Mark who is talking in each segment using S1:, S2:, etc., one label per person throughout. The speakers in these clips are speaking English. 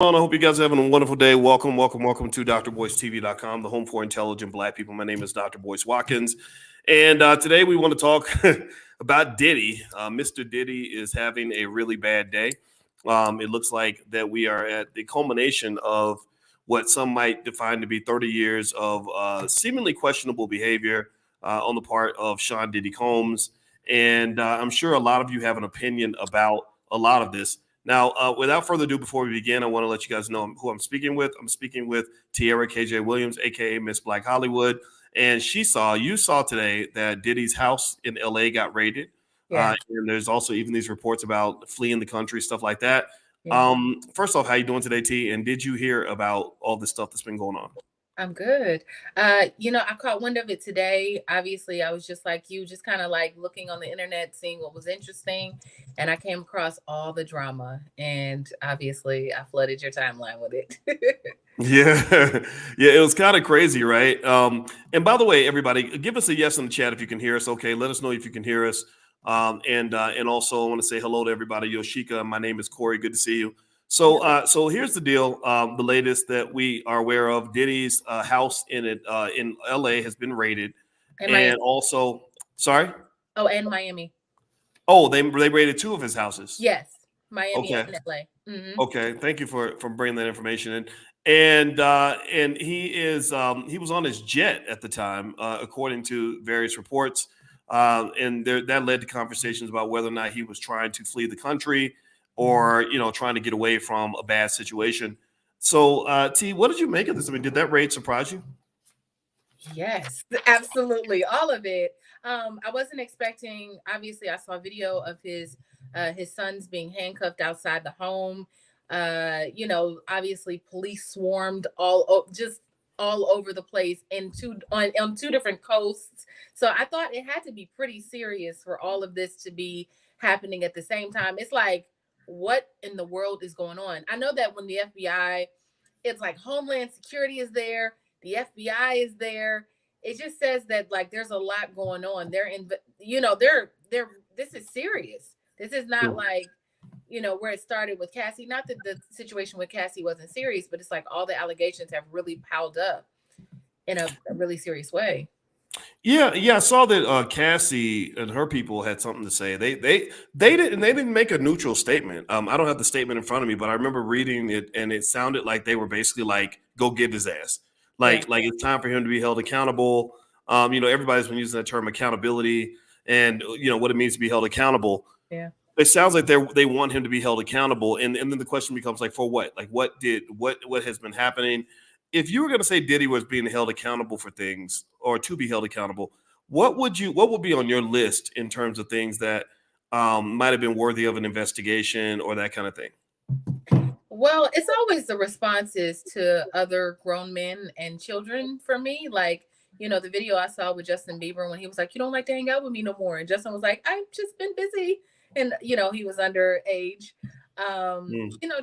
S1: I hope you guys are having a wonderful day. Welcome to drboystv.com, the home for intelligent Black people. My name is Dr. Boyce Watkins, and today we want to talk about Diddy. Mr. Diddy is having a really bad day. It looks like that we are at the culmination of what some might define to be 30 years of seemingly questionable behavior on the part of Sean Diddy Combs. And I'm sure a lot of you have an opinion about a lot of this. Now, without further ado, before we begin, I want to let you guys know who I'm speaking with. I'm speaking with Tiara KJ Williams, aka Miss Black Hollywood, and you saw today that Diddy's house in LA got raided.
S2: Yeah.
S1: And there's also even these reports about fleeing the country, stuff like that.
S2: Yeah.
S1: First off, how you doing today, T? And did you hear about all this stuff that's been going on?
S2: I'm good. I caught wind of it today. Obviously, I was just like you, just kind of like looking on the internet, seeing what was interesting. And I came across all the drama. And obviously, I flooded your timeline with it.
S1: Yeah. Yeah, it was kind of crazy, right? And by the way, everybody, give us a yes in the chat if you can hear us. Okay, let us know if you can hear us. And also, I want to say hello to everybody. Yoshika, my name is Corey. Good to see you. So here's the deal. The latest that we are aware of: Diddy's house in LA has been raided, and also, sorry.
S2: Oh, and Miami.
S1: Oh, they raided two of his houses.
S2: Yes, Miami and LA.
S1: Mm-hmm. Okay, thank you for bringing that information in. And he was on his jet at the time, according to various reports, and that led to conversations about whether or not he was trying to flee the country or trying to get away from a bad situation. So, T, what did you make of this? I mean, did that raid surprise you?
S2: Yes, absolutely, all of it. I wasn't expecting. Obviously, I saw a video of his sons being handcuffed outside the home. Obviously, police swarmed all over the place on two different coasts. So I thought it had to be pretty serious for all of this to be happening at the same time. It's like, what in the world is going on? I know that when the FBI, it's like Homeland Security is there, the FBI is there. It just says that like there's a lot going on. This is serious. This is not like, where it started with Cassie. Not that the situation with Cassie wasn't serious, but it's like all the allegations have really piled up in a really serious way.
S1: Yeah. I saw that Cassie and her people had something to say. They didn't make a neutral statement. I don't have the statement in front of me, but I remember reading it, and it sounded like they were basically like, "Go get his ass." Like it's time for him to be held accountable. Everybody's been using that term accountability, and what it means to be held accountable.
S2: Yeah.
S1: It sounds like they want him to be held accountable, and then the question becomes like, for what? Like, what has been happening? If you were going to say Diddy was being held accountable for things, or to be held accountable, what would be on your list in terms of things that might have been worthy of an investigation or that kind of thing?
S2: Well, it's always the responses to other grown men and children for me. Like, the video I saw with Justin Bieber when he was like, "You don't like to hang out with me no more." And Justin was like, "I've just been busy." And, he was underage.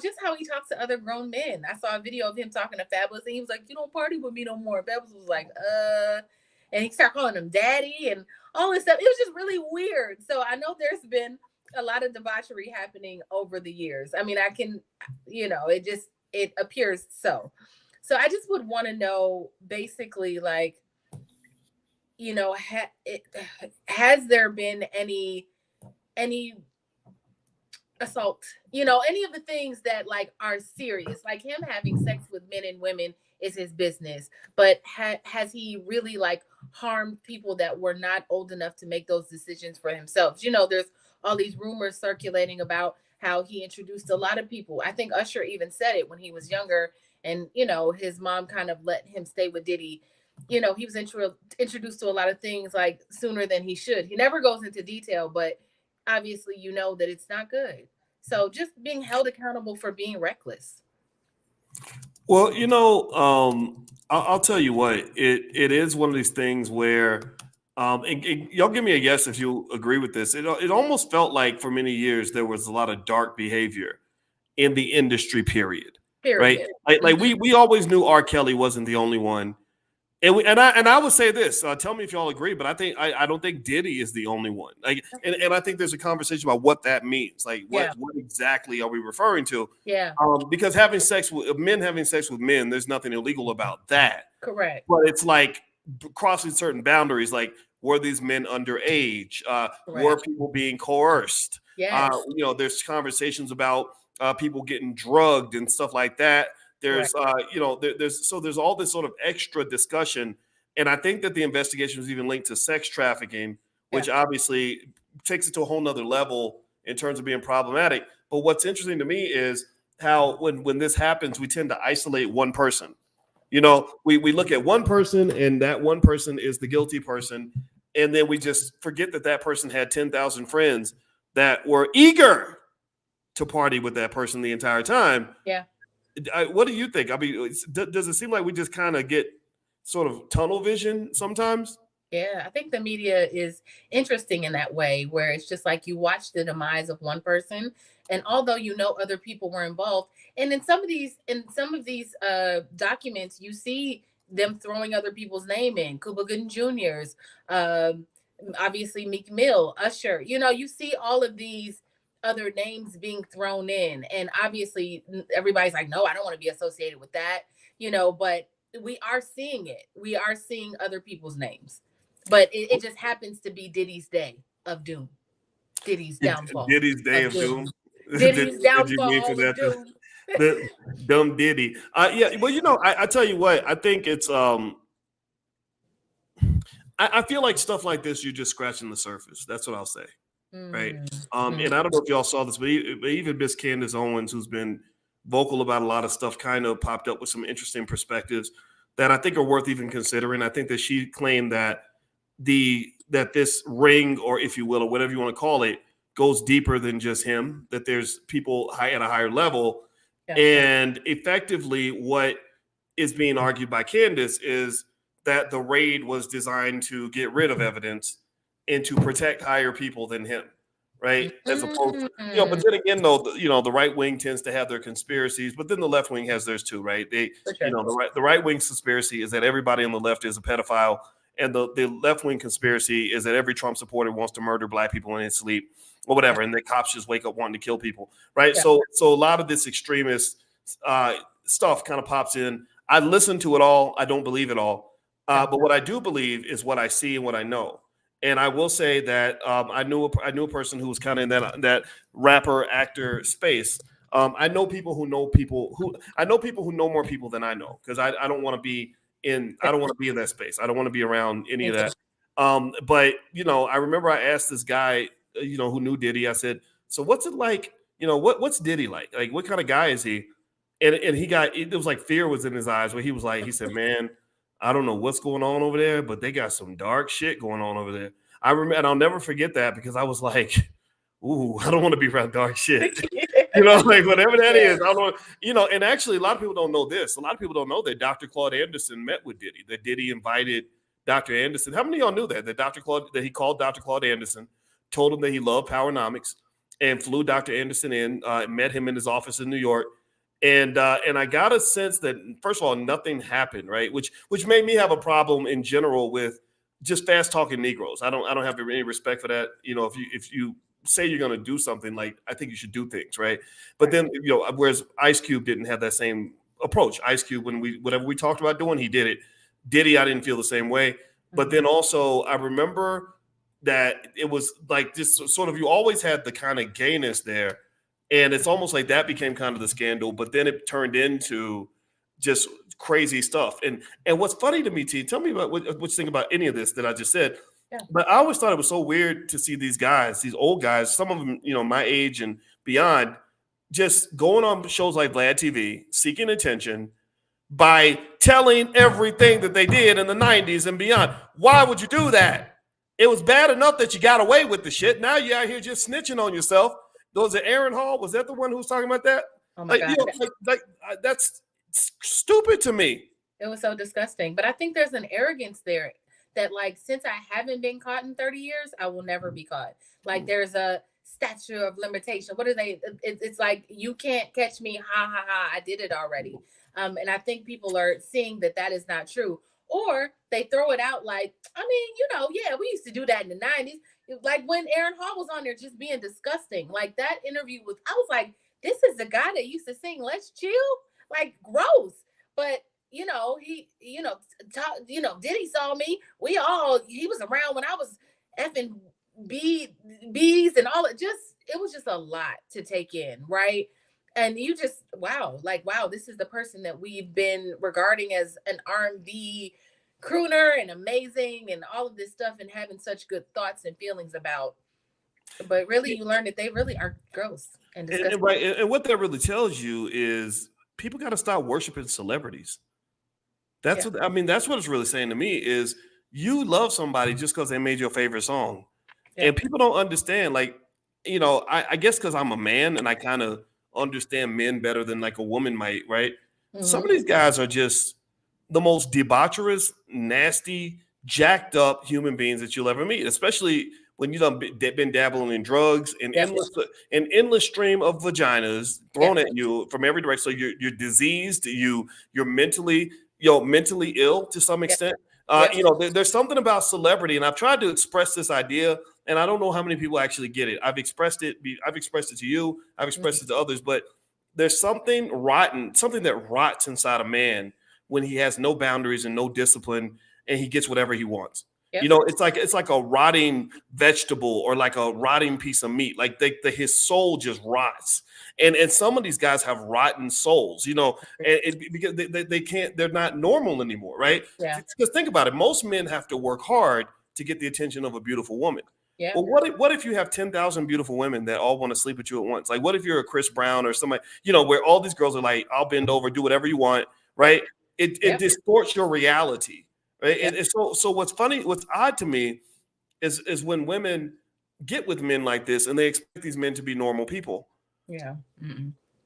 S2: Just how he talks to other grown men. I saw a video of him talking to Fabulous, and he was like, "You don't party with me no more." And Fabulous was like, and he started calling him daddy and all this stuff. It was just really weird. So I know there's been a lot of debauchery happening over the years. I mean, it appears so. So I just would want to know basically, like, has there been any assault, any of the things that like are serious, like him having sex with men and women is his business, but has he really like harmed people that were not old enough to make those decisions for himself? There's all these rumors circulating about how he introduced a lot of people. I think Usher even said it when he was younger, and his mom kind of let him stay with Diddy. He was introduced to a lot of things like sooner than he should. He never goes into detail, but obviously that it's not good. So just being held accountable for being reckless.
S1: Well, I'll tell you what, it is one of these things where y'all give me a yes if you agree with this. It almost felt like for many years there was a lot of dark behavior in the industry, period. Right? Like we always knew R. Kelly wasn't the only one. And I would say this. Tell me if y'all agree, but I don't think Diddy is the only one. Like, and I think there's a conversation about what that means. Like, what exactly are we referring to?
S2: Yeah.
S1: Because men having sex with men, there's nothing illegal about that.
S2: Correct.
S1: But it's like crossing certain boundaries. Like, were these men underage? Were people being coerced?
S2: Yes.
S1: There's conversations about people getting drugged and stuff like that. There's there's all this sort of extra discussion, and I think that the investigation was even linked to sex trafficking, which obviously takes it to a whole nother level in terms of being problematic. But what's interesting to me is how when this happens, we tend to isolate one person. We look at one person, and that one person is the guilty person, and then we just forget that person had 10,000 friends that were eager to party with that person the entire time.
S2: Yeah.
S1: What do you think? I mean, does it seem like we just kind of get sort of tunnel vision sometimes?
S2: Yeah, I think the media is interesting in that way, where it's just like you watch the demise of one person, and although other people were involved, and in some of these documents, you see them throwing other people's name in, Cuba Gooding Jr.'s, obviously Meek Mill, Usher. You see all of these other names being thrown in, and obviously everybody's like, no, I don't want to be associated with that, but we are seeing it. We are seeing other people's names, but it just happens to be Diddy's day of doom. Diddy's downfall.
S1: Diddy's day of doom.
S2: Diddy's downfall
S1: Did you mean for
S2: of doom.
S1: The dumb Diddy. Yeah, well, I tell you what, I think it's I feel like stuff like this, you're just scratching the surface. That's what I'll say. Right. And I don't know if y'all saw this, but even Miss Candace Owens, who's been vocal about a lot of stuff, kind of popped up with some interesting perspectives that I think are worth even considering. I think that she claimed that this ring, or if you will, or whatever you want to call it, goes deeper than just him, that there's people at a higher level. Yeah. And effectively what is being argued by Candace is that the raid was designed to get rid of evidence and to protect higher people than him, right? As opposed to, but then again, though, the right wing tends to have their conspiracies, but then the left wing has theirs too, right? The right wing conspiracy is that everybody on the left is a pedophile, and the left wing conspiracy is that every Trump supporter wants to murder black people in his sleep or whatever, and the cops just wake up wanting to kill people, right? Yeah. So a lot of this extremist stuff kind of pops in. I listen to it all. I don't believe it all, but what I do believe is what I see and what I know. And I will say that I knew a person who was kind of in that rapper actor space. I know people who know more people than I know, because I don't want to be in that space. I don't want to be around any of that. But I remember I asked this guy who knew Diddy. I said, so what's it like? What's Diddy like? Like, what kind of guy is he? And it was like fear was in his eyes, where he said, man, I don't know what's going on over there, but they got some dark shit going on over there. I remember, and I'll never forget that, because I was like, ooh, I don't want to be around dark shit. Like whatever that is. I don't and actually a lot of people don't know this. A lot of people don't know that Dr. Claude Anderson met with Diddy, that Diddy invited Dr. Anderson. How many of y'all knew that he called Dr. Claude Anderson, told him that he loved Powernomics, and flew Dr. Anderson in, met him in his office in New York. And I got a sense that, first of all, nothing happened, right? Which made me have a problem in general with just fast talking Negroes. I don't have any respect for that. If you say you're going to do something, like, I think you should do things, right? But then whereas Ice Cube didn't have that same approach. Ice Cube, whatever we talked about doing, he did it. Diddy, I didn't feel the same way. But then also I remember that it was like this sort of, you always had the kind of gayness there. And it's almost like that became kind of the scandal, but then it turned into just crazy stuff. And what's funny to me, T, tell me about what you think about any of this that I just said. Yeah. But I always thought it was so weird to see these guys, these old guys, some of them, my age and beyond, just going on shows like Vlad TV, seeking attention by telling everything that they did in the 90s and beyond. Why would you do that? It was bad enough that you got away with the shit. Now you're out here just snitching on yourself. Was it Aaron Hall? Was that the one who was talking about that?
S2: Oh my God.
S1: That's stupid to me.
S2: It was so disgusting. But I think there's an arrogance there that, like, since I haven't been caught in 30 years, I will never be caught. Like, there's a statute of limitation. What are they? It's like, you can't catch me. Ha, ha, ha. I did it already. And I think people are seeing that is not true. Or they throw it out like, I mean, yeah, we used to do that in the 90s. Like when Aaron Hall was on there just being disgusting. Like that interview I was like, this is the guy that used to sing Let's Chill? Like gross. But he, Diddy saw me. He was around when I was effing bees and all it was just a lot to take in, right? And you just wow, this is the person that we've been regarding as an R&B crooner and amazing and all of this stuff and having such good thoughts and feelings about. But really, you learn that they really are gross and disgusting.
S1: Right, and what that really tells you is people got to stop worshiping celebrities. That's what I mean. That's what it's really saying to me is you love somebody just because they made your favorite song, and people don't understand. Like, I guess because I'm a man and I kind of understand men better than like a woman might, right? Some of these guys are just the most debaucherous, nasty, jacked up human beings that you'll ever meet, especially when you've been dabbling in drugs and endless stream of vaginas thrown at you from every direction. So you're diseased, you're mentally ill to some extent. There's something about celebrity, and I've tried to express this idea, and I don't know how many people actually get it. I've expressed it to you, I've expressed it to others, but there's something rotten, something that rots inside a man when he has no boundaries and no discipline, and he gets whatever he wants. It's like a rotting vegetable or like a rotting piece of meat. Like his soul just rots. And some of these guys have rotten souls, because they can't, they're not normal anymore, right?
S2: Yeah.
S1: Because think about it, most men have to work hard to get the attention of a beautiful woman.
S2: Yeah.
S1: Well, what if you have 10,000 beautiful women that all want to sleep with you at once? Like, what if you're a Chris Brown or somebody, where all these girls are like, I'll bend over, do whatever you want, right? It distorts your reality. Right.
S2: Yeah.
S1: And so what's odd to me is when women get with men like this and they expect these men to be normal people.
S2: Yeah.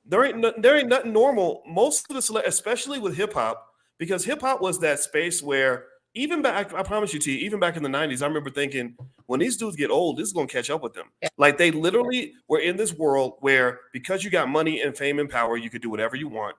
S1: There ain't nothing normal. Most of the especially with hip hop, because hip hop was that space where even back, I promise you, T, even back in the 90s, I remember thinking when these dudes get old, this is going to catch up with them.
S2: Yeah.
S1: Like they literally were in this world where because you got money and fame and power, you could do whatever you want.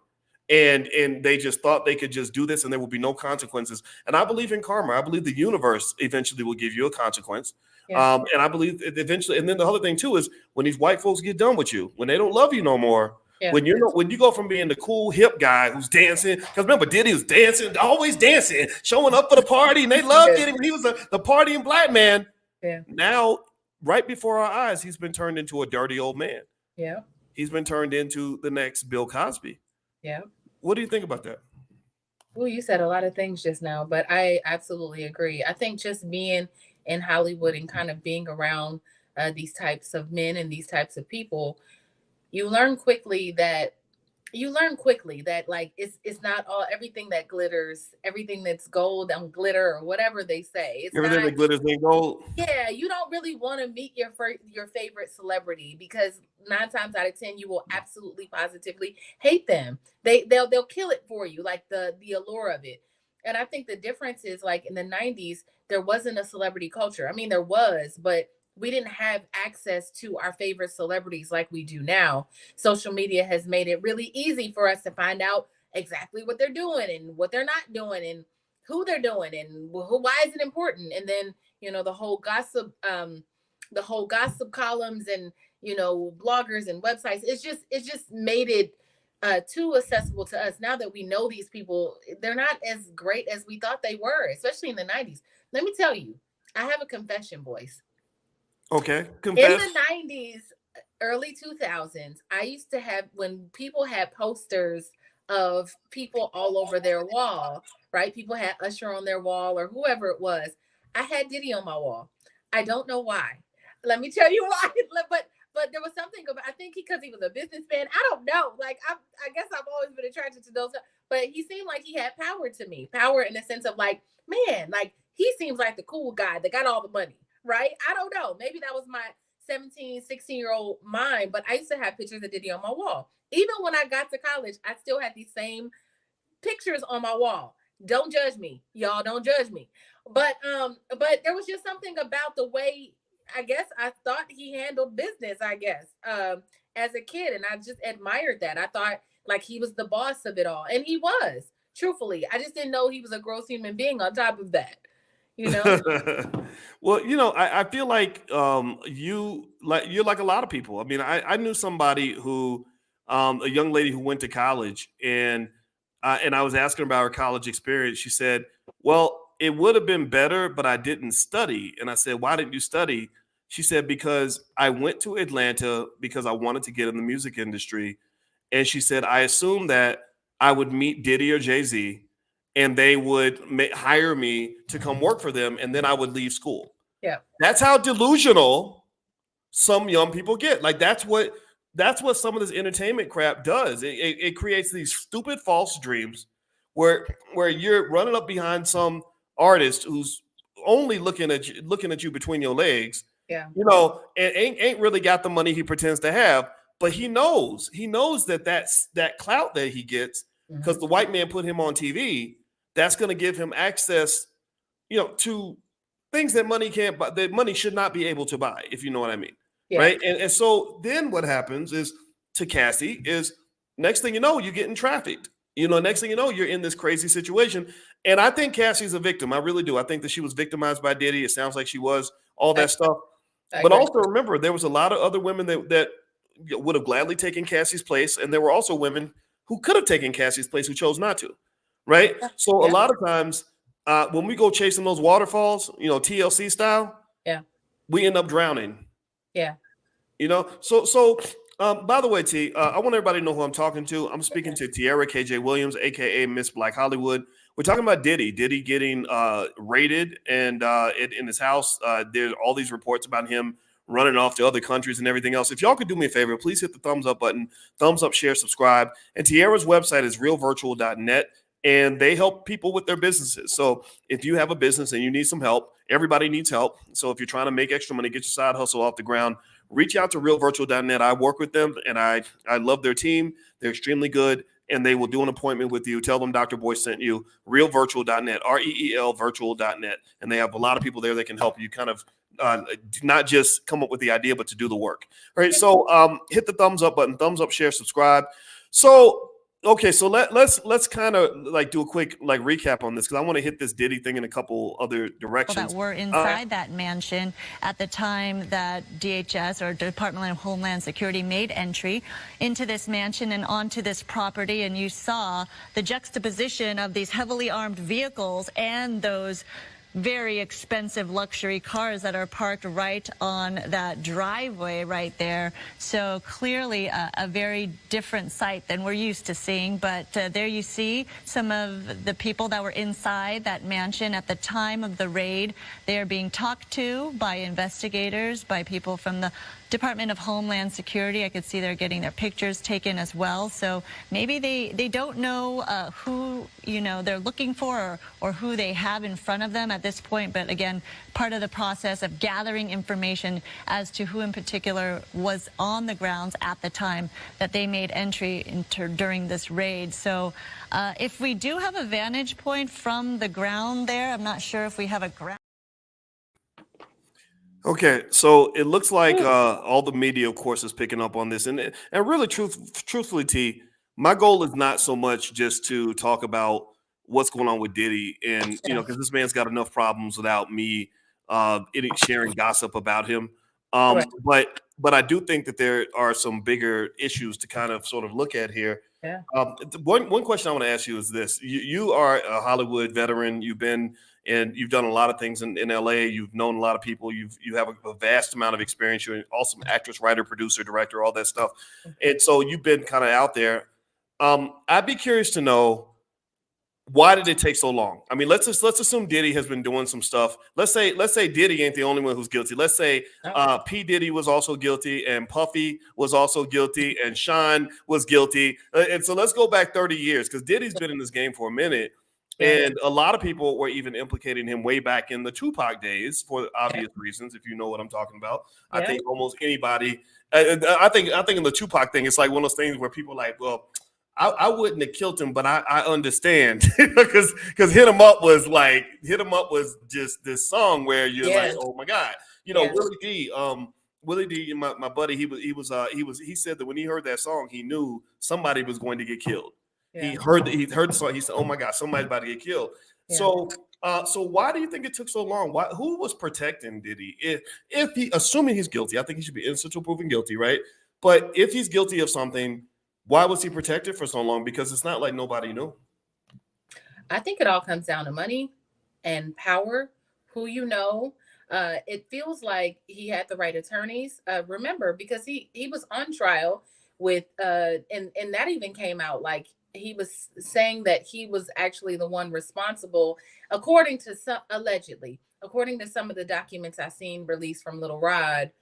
S1: And they just thought they could just do this and there will be no consequences. And I believe in karma. I believe the universe eventually will give you a consequence.
S2: Yeah.
S1: And I believe eventually. And then the other thing too is when these white folks get done with you, when they don't love you no more, when you go from being the cool hip guy who's dancing, because remember Diddy was dancing, always dancing, showing up for the party, and they loved Diddy when he was the partying black man.
S2: Yeah.
S1: Now, right before our eyes, he's been turned into a dirty old man.
S2: Yeah.
S1: He's been turned into the next Bill Cosby.
S2: Yeah.
S1: What do you think about that?
S2: Well, you said a lot of things just now, but I absolutely agree. I think just being in Hollywood and kind of being around these types of men and these types of people, you learn quickly that like it's not all everything that glitters, everything that's gold and glitter or whatever they say. It's
S1: everything that glitters ain't gold.
S2: Yeah, you don't really want to meet your favorite celebrity because 9 times out of 10 you will absolutely positively hate them. They'll kill it for you, like the allure of it. And I think the difference is like in the 90s there wasn't a celebrity culture. I mean there was, but we didn't have access to our favorite celebrities like we do now. Social media has made it really easy for us to find out exactly what they're doing and what they're not doing and who they're doing and why is it important. And then, the whole gossip columns and, bloggers and websites. It's just made it too accessible to us. Now that we know these people, they're not as great as we thought they were, especially in the 90s. Let me tell you, I have a confession, boys.
S1: Okay.
S2: Confess. In the 90s, early 2000s, I used to have, when people had posters of people all over their wall, right? People had Usher on their wall or whoever it was. I had Diddy on my wall. I don't know why. Let me tell you why. But there was something about, I think because he was a businessman. I don't know. Like, I guess I've always been attracted to those. But he seemed like he had power to me. Power in the sense of like, man, like he seems like the cool guy that got all the money. Right? I don't know. Maybe that was my 17, 16-year-old mind, but I used to have pictures of Diddy on my wall. Even when I got to college, I still had these same pictures on my wall. Don't judge me. Y'all don't judge me. But there was just something about the way, I guess, I thought he handled business, as a kid. And I just admired that. I thought like he was the boss of it all. And he was. Truthfully, I just didn't know he was a gross human being on top of that, you know?
S1: Well, I feel like you're like a lot of people. I mean, I knew somebody who a young lady who went to college, and I was asking about her college experience. She said, "Well, it would have been better, but I didn't study." And I said, "Why didn't you study?" She said, "Because I went to Atlanta because I wanted to get in the music industry." And she said, "I assumed that I would meet Diddy or Jay-Z and they would hire me to come work for them, and then I would leave school."
S2: Yeah.
S1: That's how delusional some young people get. Like that's what some of this entertainment crap does. It creates these stupid false dreams where you're running up behind some artist who's only looking at you between your legs,
S2: Yeah.
S1: and ain't really got the money he pretends to have, but he knows that clout that he gets because the white man put him on TV. That's going to give him access, to things that money can't buy, that money should not be able to buy, if you know what I mean.
S2: Yeah.
S1: Right. And so then what happens is to Cassie is next thing you know, you're getting trafficked. Next thing you know, you're in this crazy situation. And I think Cassie's a victim. I really do. I think that she was victimized by Diddy. It sounds like she was, all that stuff.
S2: I
S1: But
S2: agree.
S1: also remember, there was a lot of other women that would have gladly taken Cassie's place. And there were also women who could have taken Cassie's place who chose not to. Right. So a
S2: Yeah.
S1: lot of times when we go chasing those waterfalls, TLC style,
S2: Yeah.
S1: we end up drowning.
S2: Yeah.
S1: So by the way, T, I want everybody to know who I'm talking to. I'm speaking to Tiara KJ Williams, aka Miss Black Hollywood. We're talking about Diddy getting raided and in his house. There's all these reports about him running off to other countries and everything else. If y'all could do me a favor, please hit the thumbs up button, thumbs up, share, subscribe. And Tiara's website is realvirtual.net. And they help people with their businesses. So if you have a business and you need some help, everybody needs help. So if you're trying to make extra money, get your side hustle off the ground, reach out to realvirtual.net. I work with them and I love their team. They're extremely good and they will do an appointment with you. Tell them Dr. Boyce sent you. Realvirtual.net, REEL virtual.net. And they have a lot of people there that can help you kind of not just come up with the idea, but to do the work. All right. So hit the thumbs up button, thumbs up, share, subscribe. So okay, so let's kind of like do a quick like recap on this because I want to hit this Diddy thing in a couple other directions.
S3: That were inside that mansion at the time that DHS or Department of Homeland Security made entry into this mansion and onto this property, and you saw the juxtaposition of these heavily armed vehicles and those very expensive luxury cars that are parked right on that driveway right there. So clearly a very different sight than we're used to seeing. But there you see some of the people that were inside that mansion at the time of the raid. They are being talked to by investigators, by people from the Department of Homeland Security. I could see they're getting their pictures taken as well. So maybe they don't know who they're looking for or who they have in front of them at this point. But again, part of the process of gathering information as to who in particular was on the grounds at the time that they made entry during this raid. So if we do have a vantage point from the ground there, I'm not sure if we have a ground.
S1: Okay, so it looks like all the media, of course, is picking up on this, and really, truthfully, T, my goal is not so much just to talk about what's going on with Diddy, and because this man's got enough problems without me sharing gossip about him.
S2: Right.
S1: But I do think that there are some bigger issues to kind of sort of look at here.
S2: Yeah.
S1: One question I want to ask you is this: you are a Hollywood veteran. You've done a lot of things in LA. You've known a lot of people. You have a vast amount of experience. You're an awesome actress, writer, producer, director, all that stuff. And so you've been kind of out there. I'd be curious to know, why did it take so long? I mean, let's assume Diddy has been doing some stuff. Let's say Diddy ain't the only one who's guilty. Let's say P. Diddy was also guilty, and Puffy was also guilty, and Sean was guilty. And so let's go back 30 years because Diddy's been in this game for a minute. And a lot of people were even implicating him way back in the Tupac days for obvious reasons, if you know what I'm talking about. I think almost anybody, I think in the Tupac thing, it's like one of those things where people are like, well, I wouldn't have killed him, but I understand because Hit 'Em Up was just this song where you're like, oh my God, Willie D, my buddy, he said that when he heard that song, he knew somebody was going to get killed.
S2: Yeah.
S1: He heard the song. He said, "Oh my God, somebody's about to get killed."
S2: Yeah.
S1: So why do you think it took so long? Who was protecting Diddy? If he, assuming he's guilty, I think he should be innocent until proven guilty, right? But if he's guilty of something, why was he protected for so long? Because it's not like nobody knew.
S2: I think it all comes down to money and power, who you know. It feels like he had the right attorneys. Remember, because he was on trial with and that even came out like he was saying that he was actually the one responsible, according to some, allegedly, according to some of the documents I seen released from Little Rod.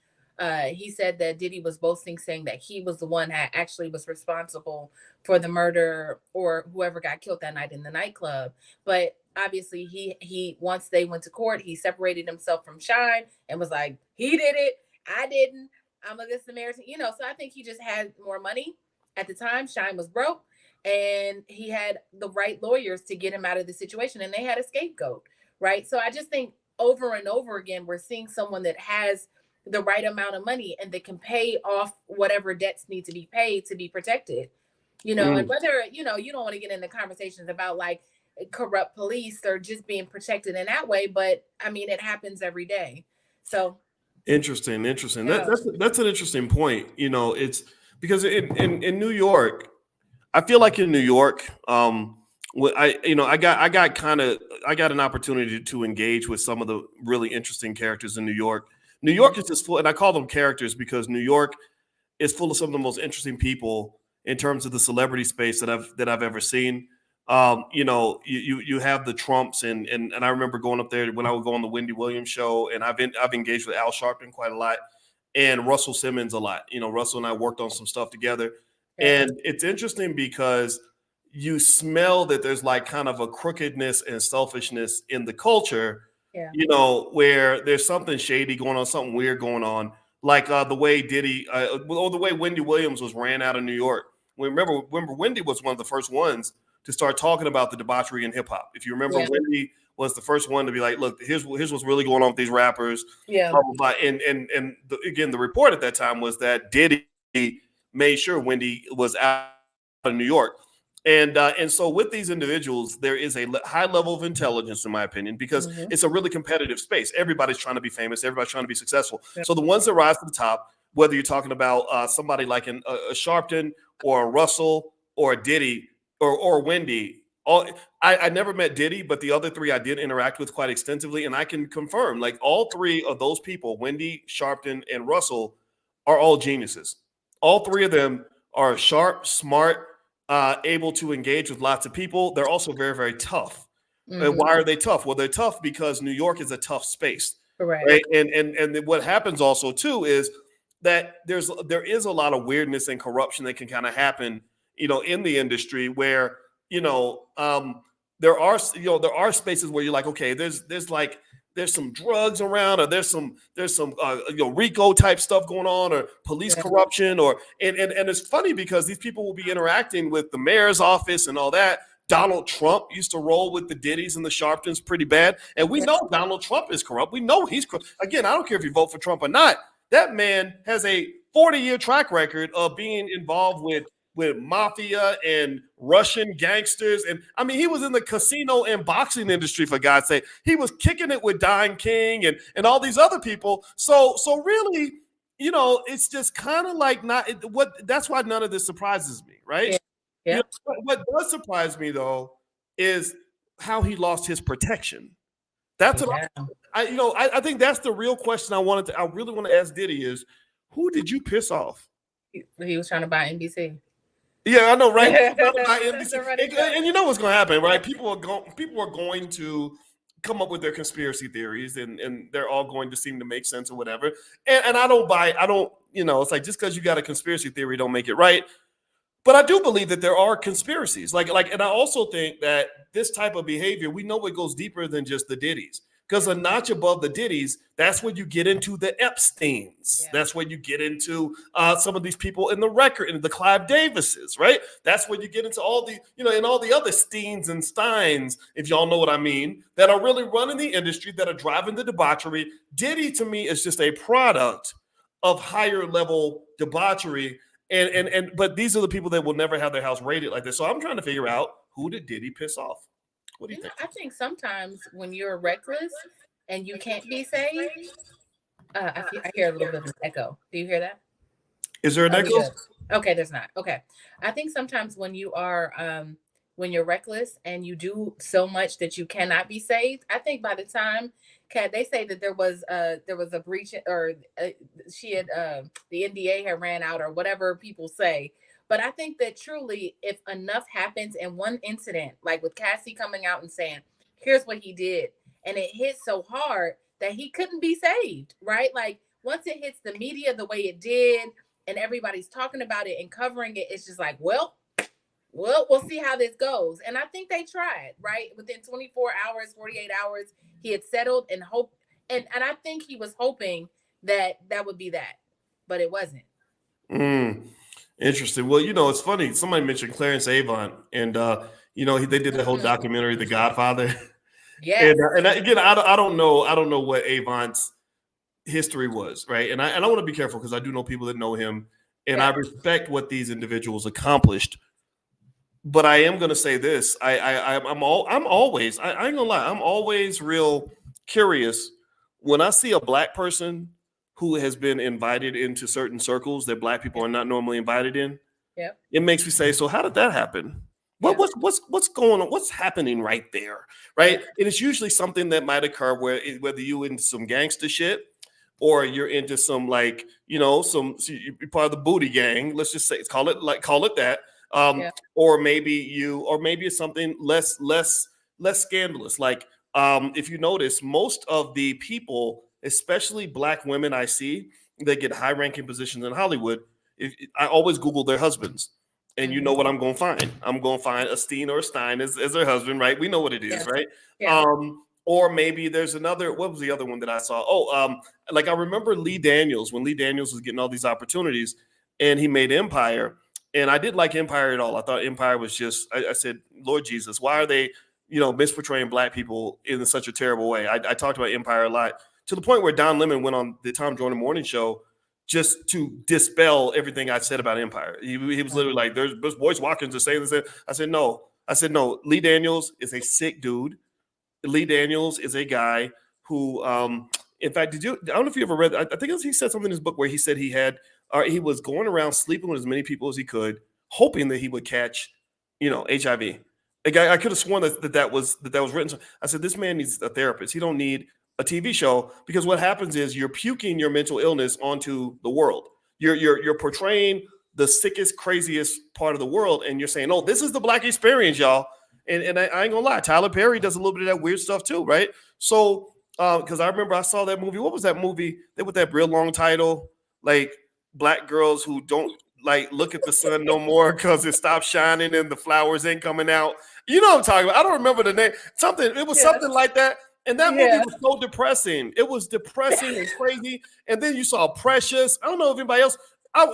S2: He said that Diddy was boasting, saying that he was the one that actually was responsible for the murder or whoever got killed that night in the nightclub. But obviously, he once they went to court, he separated himself from Shine and was like, he did it, I didn't. I'm a good Samaritan, you know. So I think he just had more money at the time. Shine was broke, and he had the right lawyers to get him out of the situation, and they had a scapegoat, right? So I just think over and over again, we're seeing someone that has the right amount of money and that can pay off whatever debts need to be paid to be protected, you know. And whether, you know, you don't want to get into conversations about like corrupt police or just being protected in that way, but I mean, it happens every day. So
S1: Interesting.
S2: yeah.
S1: That's an interesting point. You know, it's because in New York, I feel like in New York, I got an opportunity to engage with some of the really interesting characters in New York. New York is just full, and I call them characters because New York is full of some of the most interesting people in terms of the celebrity space that I've ever seen. You know, you have the Trumps, and I remember going up there when I would go on the Wendy Williams show, and I've engaged with Al Sharpton quite a lot, and Russell Simmons a lot. You know, Russell and I worked on some stuff together, and it's interesting because you smell that there's like kind of a crookedness and selfishness in the culture.
S2: Yeah.
S1: You know, where there's something shady going on, something weird going on, like the way Diddy, or the way Wendy Williams was ran out of New York. Remember, Wendy was one of the first ones to start talking about the debauchery in hip hop. If you remember, Wendy was the first one to be like, "Look, here's what's really going on with these rappers."
S2: Yeah.
S1: Again, the report at that time was that Diddy made sure Wendy was out of New York. And so with these individuals, there is a high level of intelligence, in my opinion, because it's a really competitive space. Everybody's trying to be famous. Everybody's trying to be successful.
S2: Yeah.
S1: So the ones that rise to the top, whether you're talking about somebody like a Sharpton or a Russell or a Diddy or Wendy, I never met Diddy, but the other three I did interact with quite extensively. And I can confirm, like, all three of those people, Wendy, Sharpton, and Russell, are all geniuses. All three of them are sharp, smart, able to engage with lots of people. They're also very, very tough. And why are they tough? Well, they're tough because New York is a tough space.
S2: Correct.
S1: Right? And what happens also too is that there is a lot of weirdness and corruption that can kind of happen, you know, in the industry where, you know, there are spaces where you're like, okay, there's some drugs around, or there's some RICO type stuff going on, or police corruption, and it's funny because these people will be interacting with the mayor's office and all that. Donald Trump used to roll with the Diddys and the Sharptons pretty bad, and we know Donald Trump is corrupt. We know he's corrupt. Again, I don't care if you vote for Trump or not. That man has a 40-year track record of being involved with mafia and Russian gangsters. And I mean, he was in the casino and boxing industry, for God's sake. He was kicking it with Don King and all these other people. So really, you know, it's just kind of like that's why none of this surprises me, right?
S2: Yeah.
S1: You know, what does surprise me though is how he lost his protection. That's what I think that's the real question I really want to ask Diddy is, who did you piss off?
S2: He was trying to buy NBC.
S1: Yeah, I know, right? And you know what's going to happen, right? People are going to come up with their conspiracy theories, and they're all going to seem to make sense or whatever. And I don't, you know, it's like, just because you got a conspiracy theory don't make it right. But I do believe that there are conspiracies. And I also think that this type of behavior, we know it goes deeper than just the Diddys. Because a notch above the Diddys, that's when you get into the Epsteins. Yeah. That's when you get into some of these people in the record, and the Clive Davises, right? That's when you get into all the, you know, and all the other Steens and Steins, if y'all know what I mean, that are really running the industry, that are driving the debauchery. Diddy, to me, is just a product of higher level debauchery. And but these are the people that will never have their house raided like this. So I'm trying to figure out, who did Diddy piss off? What do you think?
S2: I think sometimes when you're reckless and you can't be saved, I hear a little bit of an echo. Do you hear that?
S1: Is there an echo?
S2: Okay, there's not. Okay. I think sometimes when you are when you're reckless and you do so much that you cannot be saved, I think by the time they say that there was a breach, or she had the NDA had ran out, or whatever people say. But I think that truly, if enough happens in one incident, like with Cassie coming out and saying, here's what he did, and it hit so hard that he couldn't be saved, right? Like once it hits the media the way it did, and everybody's talking about it and covering it, it's just like, well, we'll see how this goes. And I think they tried, right? Within 24 hours, 48 hours, he had settled and hope. And I think he was hoping that would be that, but it wasn't.
S1: Interesting. Well, it's funny. Somebody mentioned Clarence Avant, and they did the whole documentary, The Godfather.
S2: Yeah.
S1: And again, I don't know what Avant's history was, right? And I want to be careful, because I do know people that know him, and I respect what these individuals accomplished. But I am going to say this: I'm always, I ain't gonna lie, I'm always real curious when I see a Black person who has been invited into certain circles that Black people are not normally invited in.
S2: Yeah.
S1: It makes me say, so how did that happen? What's going on? What's happening right there? Right. And it's usually something that might occur whether you into some gangster shit, or you're into some, like, you're part of the booty gang. Let's just say, call it that. Or maybe it's something less scandalous. Like, if you notice, most of the people, especially Black women I see, they get high ranking positions in Hollywood. I always Google their husbands. And you know what I'm going to find? I'm going to find a Steen or a Stein as their husband, right? We know what it is, right?
S2: Yeah.
S1: Or maybe there's another, what was the other one that I saw? Like I remember Lee Daniels, when Lee Daniels was getting all these opportunities, and he made Empire. And I didn't like Empire at all. I thought Empire was just, I said, Lord Jesus, why are they, misportraying Black people in such a terrible way? I talked about Empire a lot, to the point where Don Lemon went on the Tom Jordan Morning Show just to dispel everything I said about Empire. He was literally like, there's Boyce Watkins is saying this. I said, no. Lee Daniels is a sick dude. Lee Daniels is a guy who, in fact, I don't know if you ever read, I think he said something in his book where he said he was going around sleeping with as many people as he could, hoping that he would catch, HIV. I could have sworn that was written. So I said, this man needs a therapist. He don't need a TV show, because what happens is you're puking your mental illness onto the world. You're portraying the sickest, craziest part of the world, and you're saying, "Oh, this is the Black experience, y'all." And I ain't gonna lie, Tyler Perry does a little bit of that weird stuff too, right? So, because I remember I saw that movie. What was that movie? With that real long title, like Black girls who don't like look at the sun no more because it stopped shining and the flowers ain't coming out. You know what I'm talking about? I don't remember the name. It was something like that. And that movie was so depressing. It was depressing and crazy. And then you saw Precious. I don't know if anybody else.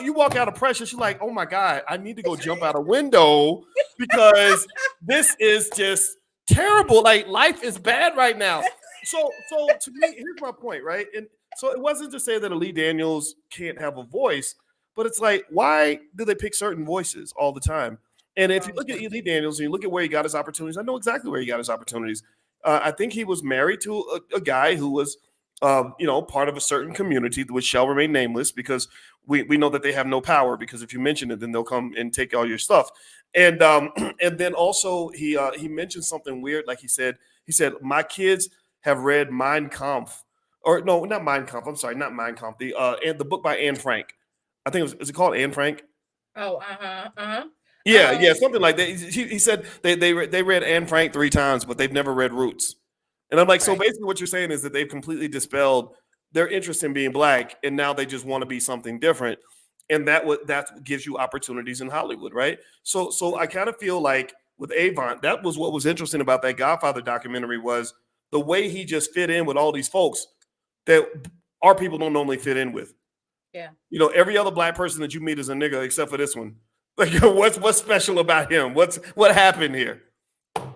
S1: You walk out of Precious, you're like, oh my God, I need to go jump out a window, because this is just terrible. Like, life is bad right now. So to me, here's my point, right? And so it wasn't to say that Lee Daniels can't have a voice, but it's like, why do they pick certain voices all the time? And if you look at Lee Daniels and you look at where he got his opportunities, I know exactly where he got his opportunities. I think he was married to a guy who was, part of a certain community, which shall remain nameless, because we know that they have no power, because if you mention it, then they'll come and take all your stuff. And then also he mentioned something weird. Like he said, my kids have read Mein Kampf, or no, not Mein Kampf. I'm sorry, not Mein Kampf. The book by Anne Frank. I think is it called Anne Frank?
S2: Oh,
S1: Yeah, something like that. He said they read Anne Frank 3 times, but they've never read Roots. And I'm like, so basically what you're saying is that they've completely dispelled their interest in being Black, and now they just want to be something different. And that gives you opportunities in Hollywood, right? So I kind of feel like with Avant, that was what was interesting about that Godfather documentary, was the way he just fit in with all these folks that our people don't normally fit in with.
S2: Yeah.
S1: Every other Black person that you meet is a nigga except for this one. Like, what's special about him? What happened here?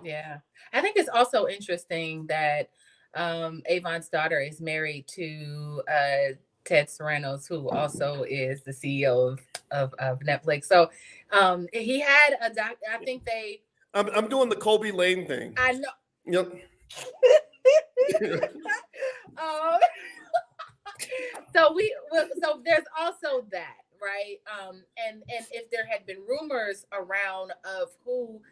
S2: Yeah, I think it's also interesting that Avant's daughter is married to Ted Sarandos, who also is the CEO of Netflix. So he had a doc. I think they.
S1: I'm doing the Kobe Lane thing.
S2: I know.
S1: Yep.
S2: So there's also that, right? And if there had been rumors around of who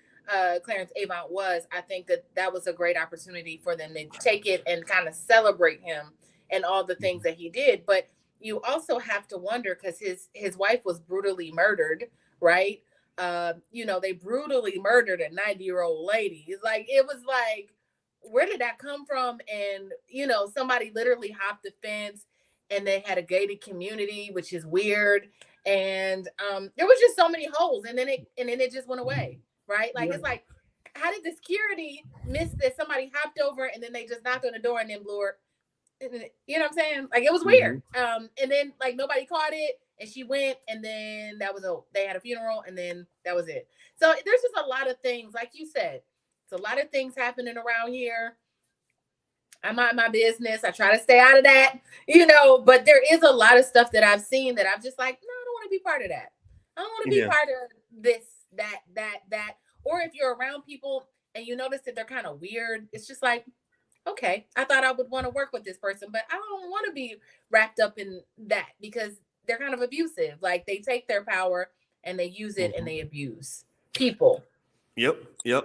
S2: Clarence Avant was, I think that was a great opportunity for them to take it and kind of celebrate him and all the things that he did. But you also have to wonder, because his wife was brutally murdered, right? They brutally murdered a 90-year-old lady. It's like, it was like, where did that come from? And somebody literally hopped the fence, and they had a gated community, which is weird. And there was just so many holes, and then it just went away, right? Like, It's like, how did the security miss that somebody hopped over and then they just knocked on the door and then blew her? You know what I'm saying? Like, it was weird. And then like nobody caught it, and she went, and then they had a funeral, and then that was it. So there's just a lot of things, like you said. It's a lot of things happening around here. I mind my business. I try to stay out of that, but there is a lot of stuff that I've seen that I'm just like, no, I don't want to be part of that. I don't want to be part of this, that. Or if you're around people and you notice that they're kind of weird, it's just like, okay, I thought I would want to work with this person, but I don't want to be wrapped up in that, because they're kind of abusive. Like, they take their power and they use it and they abuse people.
S1: Yep.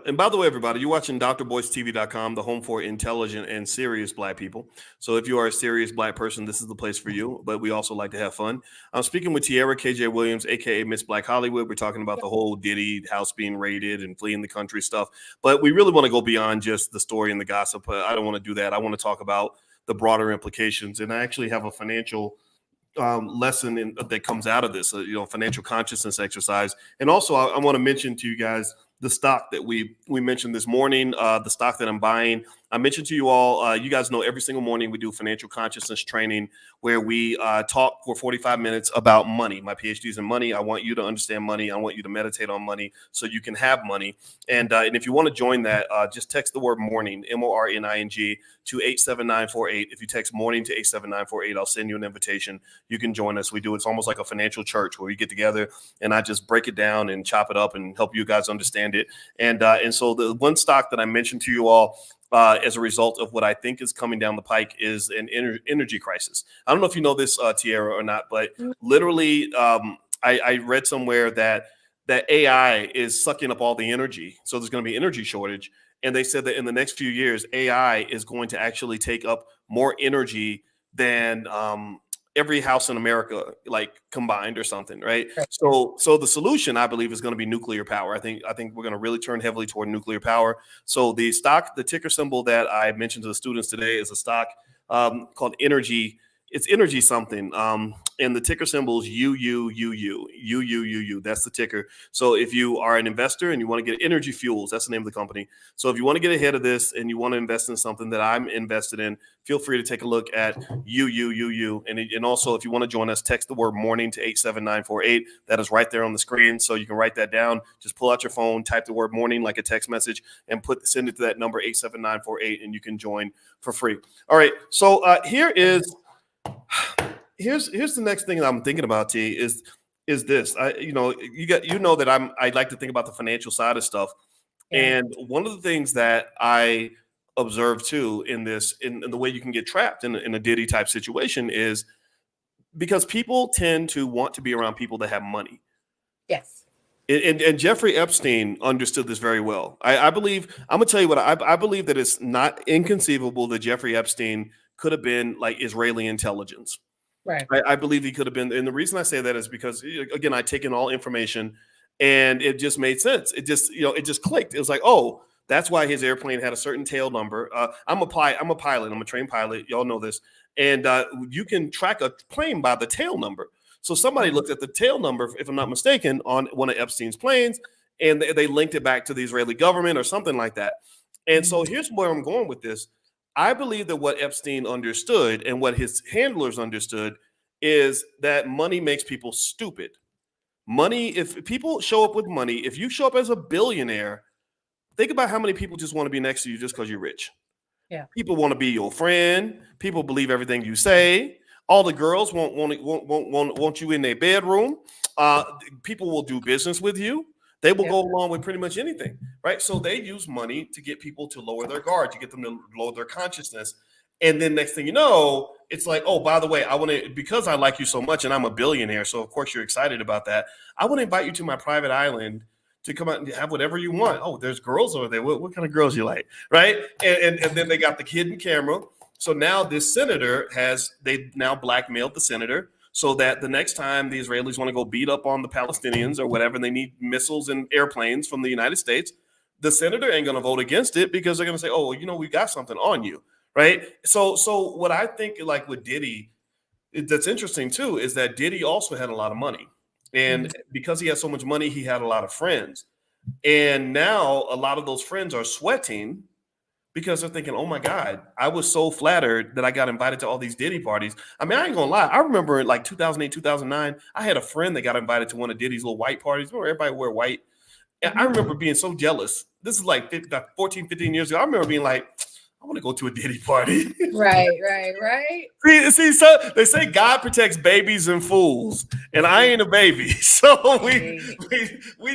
S1: And by the way, everybody, you're watching drboystv.com, the home for intelligent and serious Black people. So if you are a serious Black person, this is the place for you. But we also like to have fun. I'm speaking with Tiara KJ Williams, aka Miss Black Hollywood. We're talking about the whole Diddy house being raided and fleeing the country stuff. But we really want to go beyond just the story and the gossip. I don't want to do that. I want to talk about the broader implications. And I actually have a financial lesson that comes out of this, financial consciousness exercise. And also, I want to mention to you guys the stock that we mentioned this morning, the stock that I'm buying. I mentioned to you all, you guys know every single morning we do financial consciousness training where we talk for 45 minutes about money. My PhD is in money. I want you to understand money. I want you to meditate on money so you can have money. And if you want to join that, just text the word morning, MORNING, to 87948. If you text morning to 87948, I'll send you an invitation. You can join us. It's almost like a financial church where we get together and I just break it down and chop it up and help you guys understand it. And so the one stock that I mentioned to you all as a result of what I think is coming down the pike is an energy crisis. I don't know if you know this, Tiara, or not, but literally I read somewhere that AI is sucking up all the energy. So there's going to be energy shortage. And they said that in the next few years, AI is going to actually take up more energy than every house in America, like combined or something, right? So the solution, I believe, is going to be nuclear power. I think we're going to really turn heavily toward nuclear power. So the stock, the ticker symbol that I mentioned to the students today is a stock called Energy. It's Energy something. And the ticker symbol is UUUU. That's the ticker. So if you are an investor and you want to get Energy Fuels, that's the name of the company. So if you want to get ahead of this and you want to invest in something that I'm invested in, feel free to take a look at UUUU. And also, if you want to join us, text the word morning to 87948. That is right there on the screen. So you can write that down. Just pull out your phone, type the word morning like a text message, and send it to that number 87948, and you can join for free. All right. So here's the next thing that I'm thinking about, T, is this. I like to think about the financial side of stuff. Yeah. And one of the things that I observe too in the way you can get trapped in a Diddy type situation is because people tend to want to be around people that have money.
S2: Yes.
S1: And Jeffrey Epstein understood this very well. I believe, I'm gonna tell you what, I believe that it's not inconceivable that Jeffrey Epstein could have been like Israeli intelligence.
S2: Right.
S1: I believe he could have been. And the reason I say that is because, again, I take in all information and it just made sense. It just clicked. It was like, oh, that's why his airplane had a certain tail number. I'm a pilot. I'm a trained pilot. Y'all know this. And you can track a plane by the tail number. So somebody looked at the tail number, if I'm not mistaken, on one of Epstein's planes, and they linked it back to the Israeli government or something like that. And so here's where I'm going with this. I believe that what Epstein understood and what his handlers understood is that money makes people stupid. Money, if people show up with money, if you show up as a billionaire, think about how many people just want to be next to you just because you're rich.
S2: Yeah.
S1: People want to be your friend. People believe everything you say. All the girls want you in their bedroom. People will do business with you. They will go along with pretty much anything, right? So they use money to get people to lower their guard, to get them to lower their consciousness. And then next thing you know, it's like, oh, by the way, I want to, because I like you so much and I'm a billionaire, so of course you're excited about that. I want to invite you to my private island to come out and have whatever you want. Oh, there's girls over there. What kind of girls you like, right? And then they got the hidden camera. So now this senator they now blackmailed the senator so that the next time the Israelis want to go beat up on the Palestinians or whatever, they need missiles and airplanes from the United States, the senator ain't going to vote against it because they're going to say, oh, we got something on you, right? So what I think, like with Diddy, that's interesting too, is that Diddy also had a lot of money. And because he had so much money, he had a lot of friends. And now a lot of those friends are sweating because they're thinking, oh my God, I was so flattered that I got invited to all these Diddy parties. I mean, I ain't gonna lie. I remember in like 2008, 2009, I had a friend that got invited to one of Diddy's little white parties. Remember everybody wear white? And I remember being so jealous. This is like 14, 15 years ago. I remember being like, I want to go to a Diddy party.
S2: Right.
S1: See, so they say God protects babies and fools, and I ain't a baby, so we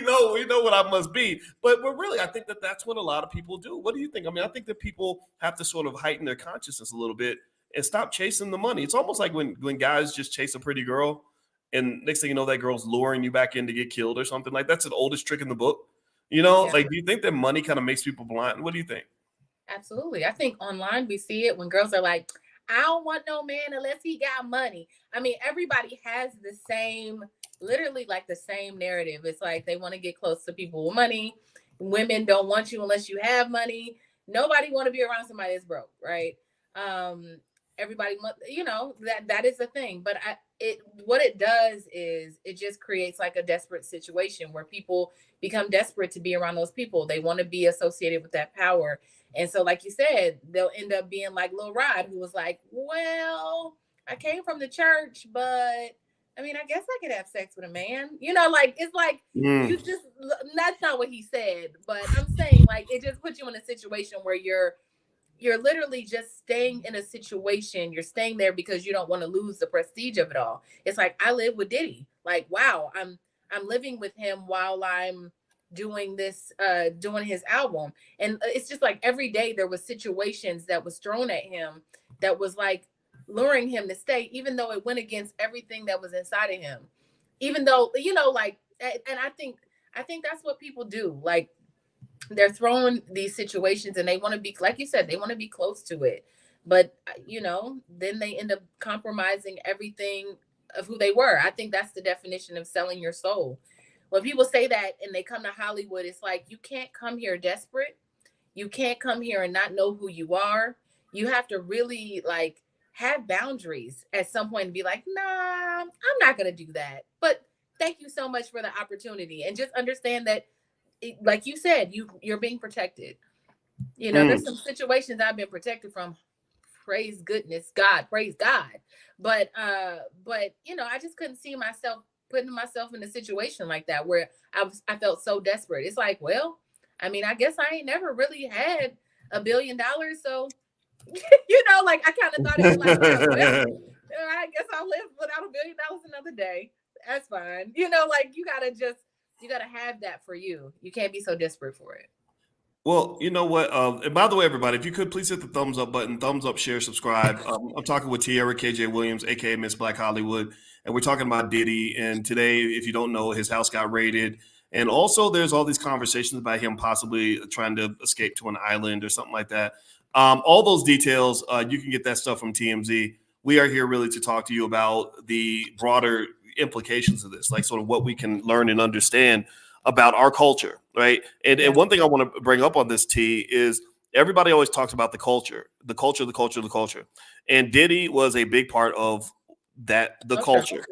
S1: know what I must be. But really, I think that's what a lot of people do. What do you think? I mean, I think that people have to sort of heighten their consciousness a little bit and stop chasing the money. It's almost like when guys just chase a pretty girl, and next thing you know, that girl's luring you back in to get killed or something. Like that's the oldest trick in the book. Like, do you think that money kind of makes people blind? What do you think?
S2: Absolutely. I think online we see it when girls are like, I don't want no man unless he got money. I mean, everybody has the same, literally like the same narrative. It's like they want to get close to people with money. Women don't want you unless you have money. Nobody want to be around somebody that's broke, right? Everybody, that is the thing. But what it does is it just creates like a desperate situation where people become desperate to be around those people. They want to be associated with that power. And so, like you said, they'll end up being like Lil Rod, who was like, well, I came from the church, but I mean, I guess I could have sex with a man. It's like you just, that's not what he said, but I'm saying like it just puts you in a situation where you're literally just staying in a situation. You're staying there because you don't want to lose the prestige of it all. It's like, I live with Diddy. Like, wow, I'm living with him while I'm doing this, doing his album. And it's just like every day there was situations that was thrown at him that was like luring him to stay, even though it went against everything that was inside of him. Even though, and I think that's what people do. Like, they're throwing these situations and they want to be, like you said, they want to be close to it. But, then they end up compromising everything of who they were. I think that's the definition of selling your soul. When people say that and they come to Hollywood, it's like, you can't come here desperate. You can't come here and not know who you are. You have to really like have boundaries at some point and be like, nah, I'm not going to do that. But thank you so much for the opportunity. And just understand that, like you said, you're being protected. There's some situations I've been protected from. Praise goodness, God, praise God. But I just couldn't see myself putting myself in a situation like that where I felt so desperate. It's like, well, I mean, I guess I ain't never really had $1 billion. So, like I kind of thought it was like, well, I guess I'll live without $1 billion another day. That's fine. Like you gotta have that for you. You can't be so desperate for it.
S1: Well, you know what? And by the way, everybody, if you could please hit the thumbs up button, thumbs up, share, subscribe. I'm talking with Tierra KJ Williams, aka Miss Black Hollywood, and we're talking about Diddy. And today, if you don't know, his house got raided, and also there's all these conversations about him possibly trying to escape to an island or something like that. All those details, you can get that stuff from TMZ. We are here really to talk to you about the broader implications of this, like sort of what we can learn and understand about our culture, right? And one thing I want to bring up on this, T, is everybody always talks about the culture. And Diddy was a big part of that, the culture.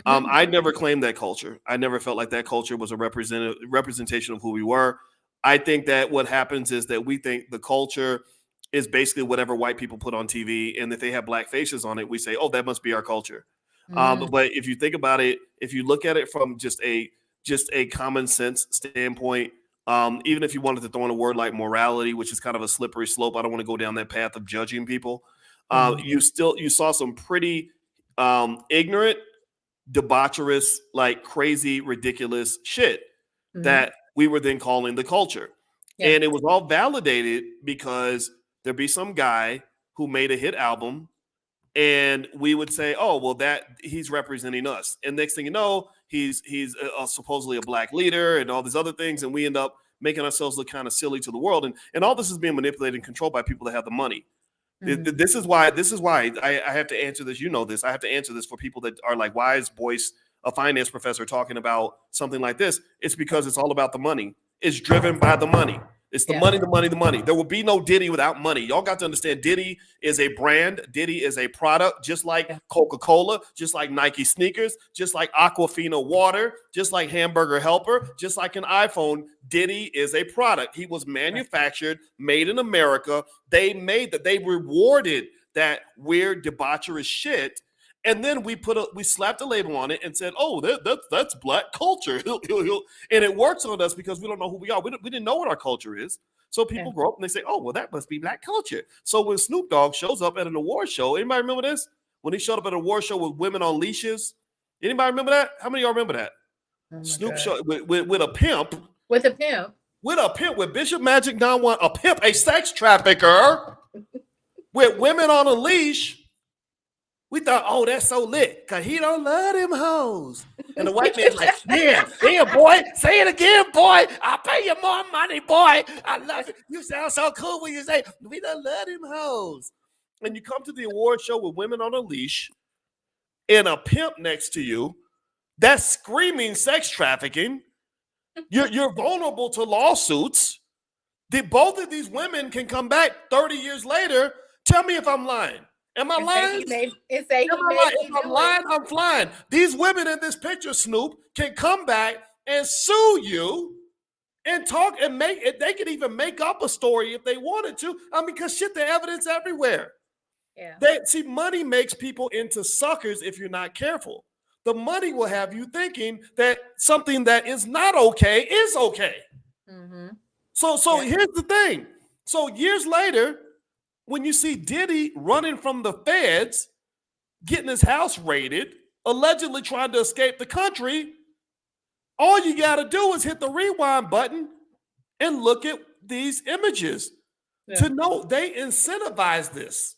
S1: I never claimed that culture. I never felt like that culture was a representation of who we were. I think that what happens is that we think the culture is basically whatever white people put on TV, and if they have black faces on it, we say, oh, that must be our culture. But if you think about it, if you look at it from just a common sense standpoint, even if you wanted to throw in a word like morality, which is kind of a slippery slope, I don't want to go down that path of judging people. You saw some pretty ignorant, debaucherous, like crazy, ridiculous shit that we were then calling the culture. Yeah. And it was all validated because there'd be some guy who made a hit album and we would say, oh, well, that he's representing us. And next thing you know, he's supposedly a black leader and all these other things. And we end up making ourselves look kind of silly to the world. And all this is being manipulated and controlled by people that have the money. This is why I have to answer this. You know this. I have to answer this for people that are like, why is Boyce, a finance professor, talking about something like this? It's because it's all about the money. It's driven by the money. It's the money, the money, the money. There will be no Diddy without money. Y'all got to understand Diddy is a brand. Diddy is a product, just like Coca-Cola, just like Nike sneakers, just like Aquafina water, just like Hamburger Helper, just like an iPhone. Diddy is a product. He was manufactured, made in America. They made that. They rewarded that weird, debaucherous shit. And then we slapped a label on it and said, oh, that's black culture. And it works on us because we don't know who we are. We didn't know what our culture is. So people grow up and they say, oh, well, that must be black culture. So when Snoop Dogg shows up at an award show, anybody remember this? When he showed up at an award show with women on leashes? Anybody remember that? How many of y'all remember that? Oh Snoop showed with a pimp.
S2: With a pimp.
S1: With a pimp, with Bishop Magic Don Juan, a pimp, a sex trafficker, with women on a leash. We thought, oh, that's so lit, because he don't love them hoes. And the white man's like, yeah, boy. Say it again, boy. I'll pay you more money, boy. I love it. You sound so cool when you say, we don't love them hoes. And you come to the award show with women on a leash and a pimp next to you, that's screaming sex trafficking. You're vulnerable to lawsuits. Both of these women can come back 30 years later. Tell me if I'm lying. Am I lying? If I'm lying, I'm flying. These women in this picture, Snoop, can come back and sue you and talk and make it. They could even make up a story if they wanted to. I mean, because shit, the evidence everywhere. Yeah. Money makes people into suckers if you're not careful. The money will have you thinking that something that is not okay is okay. Mm-hmm. So here's the thing. So years later, when you see Diddy running from the feds, getting his house raided, allegedly trying to escape the country, all you got to do is hit the rewind button and look at these images to know they incentivize this.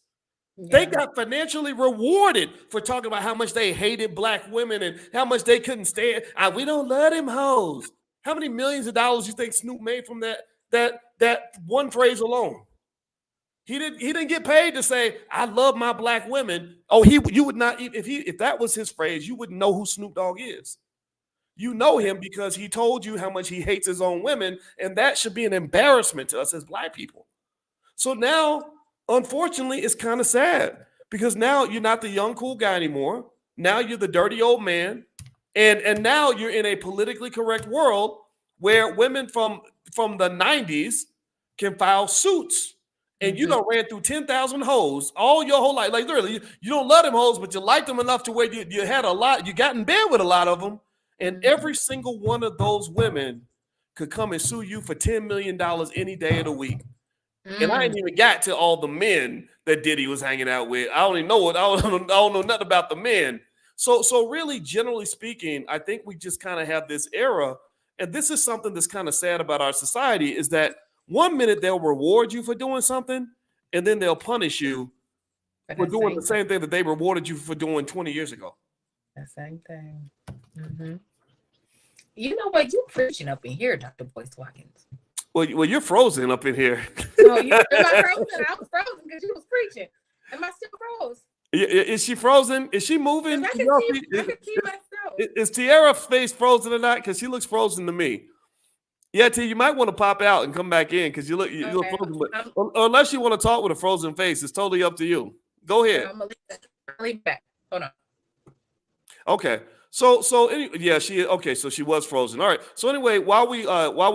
S1: Yeah. They got financially rewarded for talking about how much they hated black women and how much they couldn't stand. We don't love them hoes. How many millions of dollars you think Snoop made from that one phrase alone? He didn't get paid to say, I love my black women. Oh, you would not, if that was his phrase, you wouldn't know who Snoop Dogg is. You know him because he told you how much he hates his own women, and that should be an embarrassment to us as black people. So now, unfortunately, it's kind of sad because now you're not the young, cool guy anymore. Now you're the dirty old man. And now you're in a politically correct world where women from the 90s can file suits. And you done ran through 10,000 hoes all your whole life. Like literally, you don't love them hoes, but you like them enough to where you had a lot. You got in bed with a lot of them. And every single one of those women could come and sue you for $10 million any day of the week. And I ain't even got to all the men that Diddy was hanging out with. I don't even know I don't know nothing about the men. So really, generally speaking, I think we just kind of have this era. And this is something that's kind of sad about our society is that 1 minute they'll reward you for doing something, and then they'll punish you for doing the same thing that they rewarded you for doing 20 years ago.
S2: The same thing. Mm-hmm. You know what? You're preaching up in here, Dr. Boyce Watkins.
S1: Well, you're frozen up in here.
S2: Oh, am I frozen? I was frozen because you was preaching. Am I still froze?
S1: Is she frozen? Is she moving?
S2: I can see myself.
S1: Is Tiara's face frozen or not? Because she looks frozen to me. Yeah, T, you might want to pop out and come back in because you look frozen. Unless you want to talk with a frozen face, it's totally up to you. Go ahead.
S2: I'm gonna leave back. Hold on.
S1: Okay. So she was frozen. All right. So anyway, while we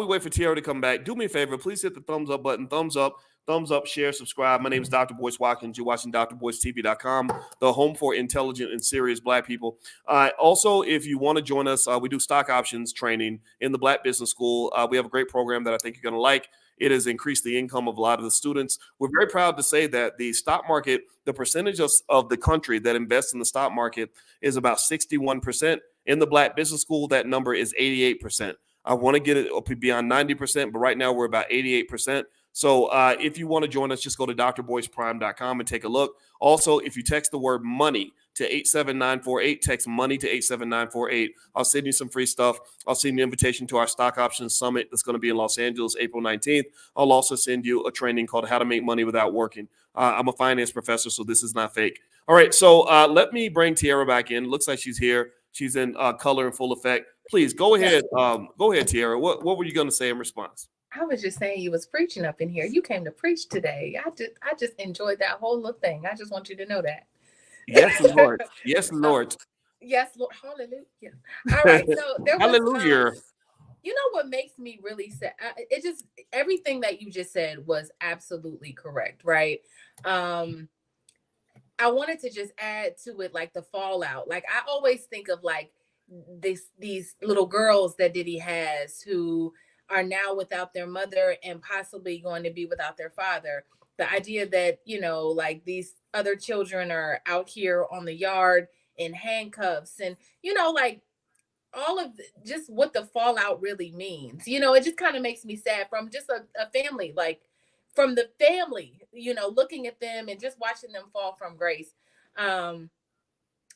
S1: wait for Tiara to come back, do me a favor, please hit the thumbs up button. Thumbs up, share, subscribe. My name is Dr. Boyce Watkins. You're watching drboycetv.com, the home for intelligent and serious black people. Also, if you want to join us, we do stock options training in the Black Business School. We have a great program that I think you're going to like. It has increased the income of a lot of the students. We're very proud to say that the stock market, the percentage of the country that invests in the stock market is about 61%. In the Black Business School, that number is 88%. I want to get it up beyond 90%, but right now we're about 88%. So if you want to join us, just go to drboyceprime.com and take a look. Also, if you text the word money to 87948, text money to 87948, I'll send you some free stuff. I'll send you an invitation to our stock options summit that's going to be in Los Angeles, April 19th. I'll also send you a training called How to Make Money Without Working. I'm a finance professor, so this is not fake. All right, so let me bring Tiara back in. Looks like she's here. She's in color and full effect. Please go ahead. Go ahead, Tiara. What were you going to say in response?
S2: I was just saying you was preaching up in here. You came to preach today. I just enjoyed that whole little thing. I just want you to know that.
S1: Yes, Lord. Yes, Lord.
S2: Yes, Lord. Hallelujah. All right. So there was
S1: Hallelujah.
S2: You know what makes me really sad? It just everything that you just said was absolutely correct, right? I wanted to just add to it like the fallout. Like I always think of like these little girls that Diddy has who are now without their mother and possibly going to be without their father. The idea that, you know, like these other children are out here on the yard in handcuffs and, you know, like all of just what the fallout really means. You know, it just kind of makes me sad from just a family, like from the family, you know, looking at them and just watching them fall from grace.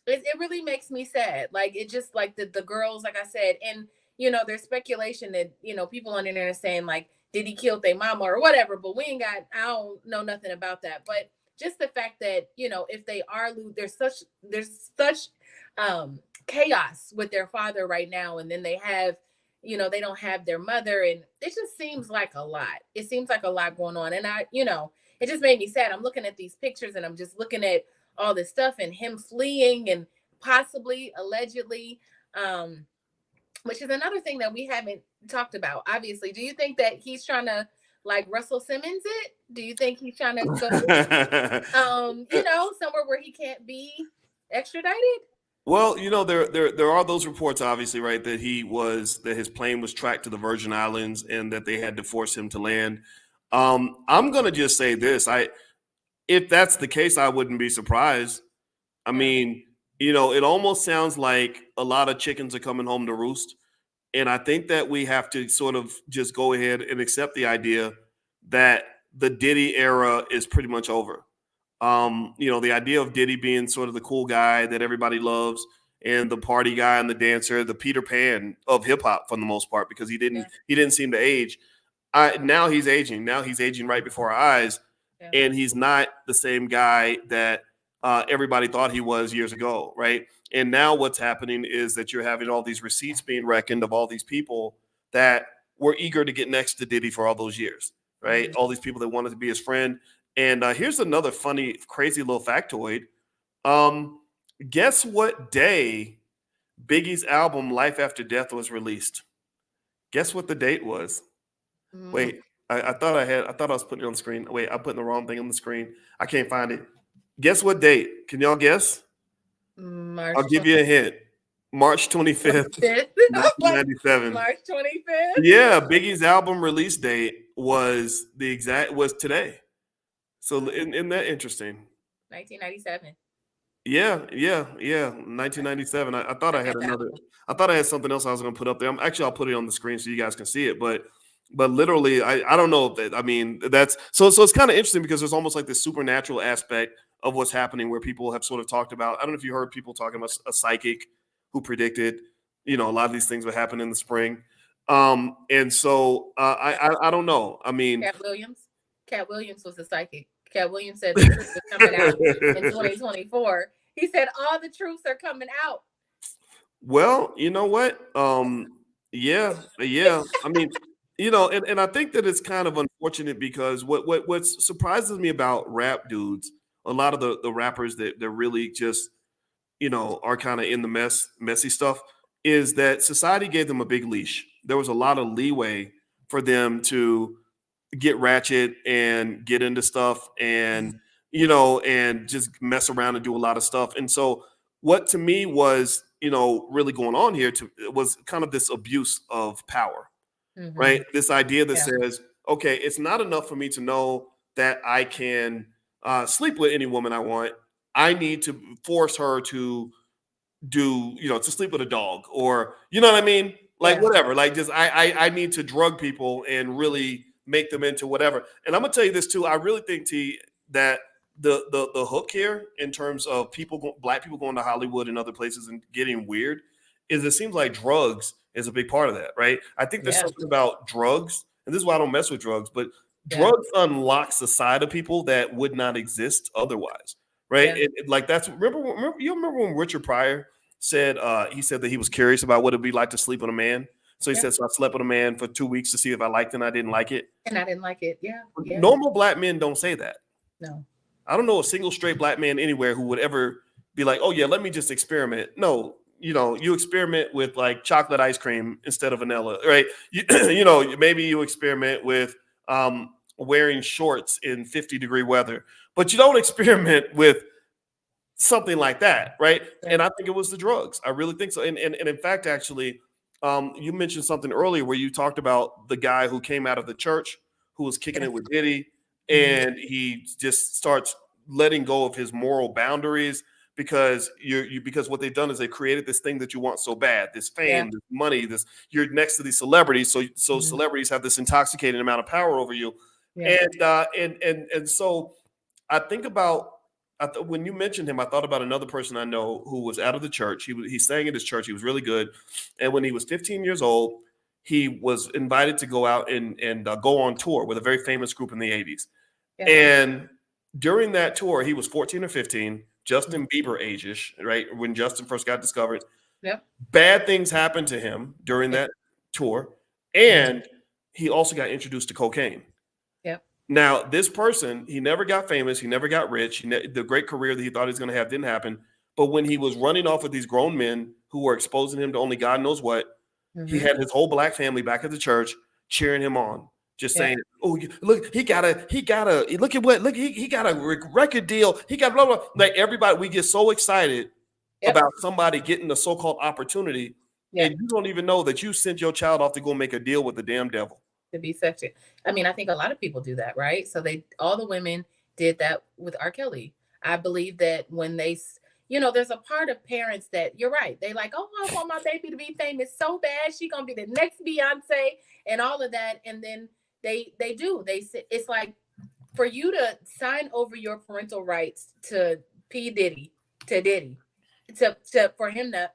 S2: It really makes me sad. Like it just like the girls, like I said, and you know, there's speculation that, you know, people on the internet are saying like, did he kill their mama or whatever? But I don't know nothing about that. But just the fact that, you know, if they are, there's such chaos with their father right now. And then they have, you know, they don't have their mother. And it just seems like a lot. It seems like a lot going on. And you know, it just made me sad. I'm looking at these pictures and I'm just looking at all this stuff and him fleeing and possibly, allegedly, which is another thing that we haven't talked about. Obviously, do you think that he's trying to like Russell Simmons it? Do you think he's trying to go, you know, somewhere where he can't be extradited?
S1: Well, you know, there are those reports, obviously, right, that his plane was tracked to the Virgin Islands and that they had to force him to land. I'm gonna just say this: if that's the case, I wouldn't be surprised. I mean, you know, it almost sounds like a lot of chickens are coming home to roost. And I think that we have to sort of just go ahead and accept the idea that the Diddy era is pretty much over. You know, the idea of Diddy being sort of the cool guy that everybody loves and the party guy and the dancer, the Peter Pan of hip hop for the most part, because he didn't seem to age. Now he's aging. Now he's aging right before our eyes. Yeah. And he's not the same guy that everybody thought he was years ago, right? And now what's happening is that you're having all these receipts being reckoned of all these people that were eager to get next to Diddy for all those years, right? Mm-hmm. All these people that wanted to be his friend. And here's another funny, crazy little factoid. Guess what day Biggie's album Life After Death was released? Guess what the date was? Mm-hmm. Wait, I thought I was putting it on the screen. Wait, I'm putting the wrong thing on the screen. I can't find it. Guess what date? Can y'all guess? I'll give you a hint. March 25th, 1997.
S2: March 25th?
S1: Yeah, Biggie's album release date was today. So isn't that interesting?
S2: 1997.
S1: Yeah. 1997. I thought I had something else I was going to put up there. I'll put it on the screen so you guys can see it. But literally, I don't know if that. I mean, that's so it's kind of interesting because there's almost like this supernatural aspect of what's happening where people have sort of talked about. I don't know if you heard people talking about a psychic who predicted, you know, a lot of these things would happen in the spring. And so I don't know. I mean,
S2: Cat Williams was a psychic. Cat Williams said the truth was coming out in 2024. He said all the truths are coming out.
S1: Well, you know what? Yeah. I mean, you know, and I think that it's kind of unfortunate because what surprises me about rap dudes, a lot of the rappers that they're really just, you know, are kind of in the messy stuff, is that society gave them a big leash. There was a lot of leeway for them to get ratchet and get into stuff and, you know, and just mess around and do a lot of stuff. And so what to me was, you know, really going on here was kind of this abuse of power, right? This idea that says, okay, it's not enough for me to know that I can sleep with any woman I want. I need to force her to to sleep with a dog, or you know what I mean? Like
S2: Yeah.
S1: whatever. Like just I need to drug people and really make them into whatever. And I'm gonna tell you this too. I really think T that the hook here in terms of black people going to Hollywood and other places and getting weird is it seems like drugs is a big part of that, right? I think there's
S2: Yeah.
S1: something about drugs, and this is why I don't mess with drugs, but
S2: Yeah.
S1: drugs unlocks a side of people that would not exist otherwise, right?
S2: Yeah.
S1: Like that's remember when Richard Pryor said he said that he was curious about what it'd be like to sleep with a man. So he
S2: Yeah.
S1: said, so I slept with a man for 2 weeks to see if I liked it and I didn't like it.
S2: And I didn't like it. Yeah. Yeah.
S1: Normal black men don't say that.
S2: No.
S1: I don't know a single straight black man anywhere who would ever be like, oh yeah, let me just experiment. No, you experiment with like chocolate ice cream instead of vanilla, right? Maybe you experiment with wearing shorts in 50-degree weather, but you don't experiment with something like that, right?
S2: Yeah.
S1: And I think it was the drugs. I really think so. And in fact, actually, you mentioned something earlier where you talked about the guy who came out of the church who was kicking it with Diddy, and he just starts letting go of his moral boundaries because because what they've done is they created this thing that you want so bad, this fame, this money, this you're next to these celebrities, so celebrities have this intoxicating amount of power over you, and so I think about. When you mentioned him, I thought about another person I know who was out of the church. He sang at his church. He was really good. And when he was 15 years old, he was invited to go out and go on tour with a very famous group in the 80s.
S2: Yeah.
S1: And during that tour, he was 14 or 15, Justin Bieber age-ish, right? When Justin first got discovered.
S2: Yep.
S1: Bad things happened to him during that tour. And he also got introduced to cocaine.
S2: Yep.
S1: Now, this person, he never got famous. He never got rich. The great career that he thought he was going to have didn't happen. But when he was running off with these grown men who were exposing him to only God knows what, he had his whole black family back at the church cheering him on, just saying, "Oh, look, he got a he got a record deal. He got blah blah." Like everybody, we get so excited about somebody getting the so-called opportunity, and you don't even know that you sent your child off to go make a deal with the damn devil.
S2: To be sexy. I mean, I think a lot of people do that, right? So all the women did that with R. Kelly. I believe that when there's a part of parents that you're right. They like, oh, I want my baby to be famous so bad. She gonna be the next Beyonce and all of that. And then they it's like for you to sign over your parental rights to Diddy, for him to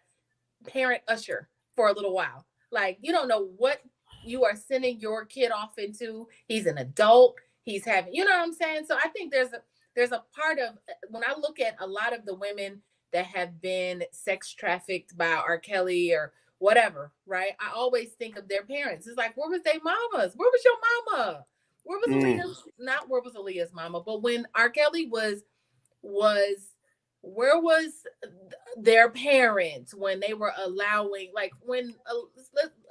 S2: parent Usher for a little while. Like you don't know what you are sending your kid off into. He's an adult. He's having, you know what I'm saying? So I think there's a part of when I look at a lot of the women that have been sex trafficked by R. Kelly or whatever, right? I always think of their parents. It's like, where was their mamas? Where was your mama? Where was Aaliyah's? Not where was Aaliyah's mama, but when R. Kelly was where was their parents when they were allowing, like when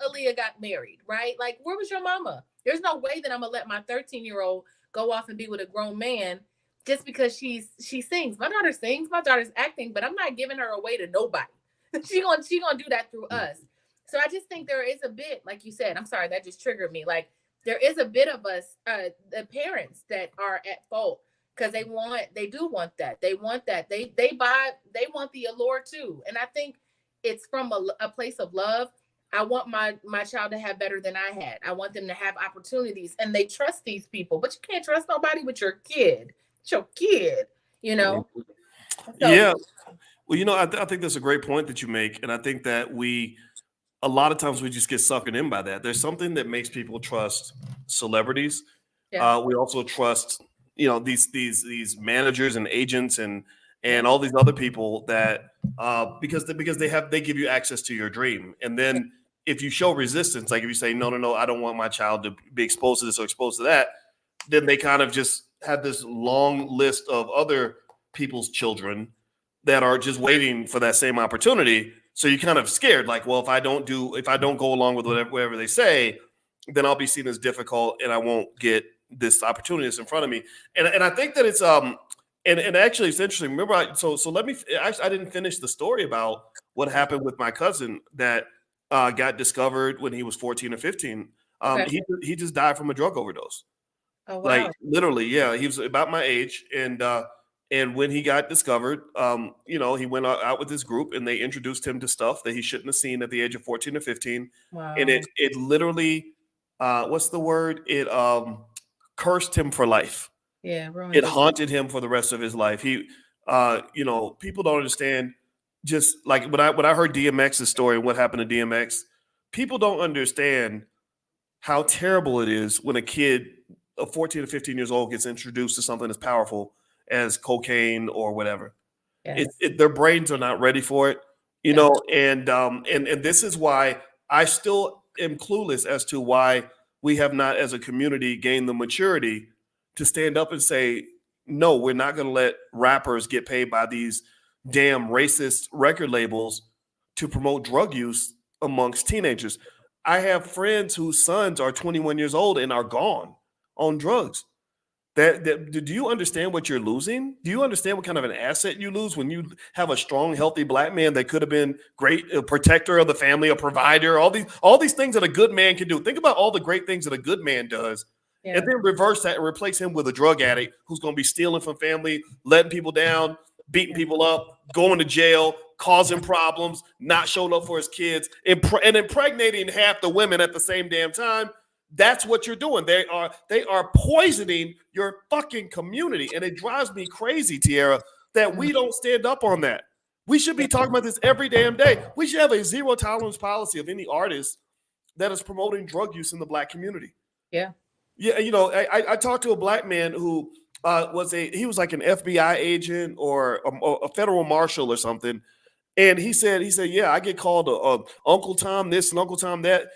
S2: Aaliyah got married, right? Like, where was your mama? There's no way that I'm gonna let my 13-year-old go off and be with a grown man just because she sings. My daughter sings, my daughter's acting, but I'm not giving her away to nobody. she gonna do that through us. So I just think there is a bit, like you said, I'm sorry, that just triggered me. Like there is a bit of us, the parents that are at fault. Because they do want that. They want that. They want the allure too. And I think it's from a place of love. I want my child to have better than I had. I want them to have opportunities, and they trust these people. But you can't trust nobody with your kid. It's your kid, So,
S1: yeah. Well, I think that's a great point that you make. And I think that a lot of times we just get suckered in by that. There's something that makes people trust celebrities.
S2: Yeah.
S1: We also trust these managers and agents and all these other people that because they give you access to your dream. And then if you show resistance, like if you say no, I don't want my child to be exposed to this or exposed to that, then they kind of just have this long list of other people's children that are just waiting for that same opportunity. So you're kind of scared, like, well, if I don't go along with whatever they say, then I'll be seen as difficult and I won't get this opportunity that's in front of me. And I think that it's and actually it's interesting. Remember, I didn't finish the story about what happened with my cousin that got discovered when he was 14 or 15.
S2: Okay.
S1: He just died from a drug overdose.
S2: Oh wow.
S1: Like literally, yeah. He was about my age, and when he got discovered, you know, he went out with this group, and they introduced him to stuff that he shouldn't have seen at the age of 14 or 15, and
S2: Wow.
S1: it literally, what's the word? It cursed him for life.
S2: Yeah, ruined
S1: It
S2: his
S1: haunted him for the rest of his life. He, you know, people don't understand. Just like when I heard DMX's story and what happened to DMX, people don't understand how terrible it is when a kid of 14 or 15 years old gets introduced to something as powerful as cocaine or whatever.
S2: yes.
S1: Their brains are not ready for it, you
S2: Yeah.
S1: know, and this is why I still am clueless as to why we have not, as a community, gained the maturity to stand up and say, no, we're not going to let rappers get paid by these damn racist record labels to promote drug use amongst teenagers. I have friends whose sons are 21 years old and are gone on drugs. Do you understand what you're losing? Do you understand what kind of an asset you lose when you have a strong, healthy black man that could have been great, a protector of the family, a provider, all these things that a good man can do? Think about all the great things that a good man does,
S2: Yeah.
S1: and then reverse that and replace him with a drug addict who's going to be stealing from family, letting people down, beating people up, going to jail, causing problems, not showing up for his kids, and impregnating half the women at the same damn time. That's what you're doing. They are poisoning your fucking community, and it drives me crazy, Tierra, that we don't stand up on that. We should be talking about this every damn day. We should have a zero tolerance policy of any artist that is promoting drug use in the black community.
S2: Yeah.
S1: Yeah, you know, I talked to a black man who he was like an FBI agent or a federal marshal or something. And he said, yeah, I get called Uncle Tom this and Uncle Tom that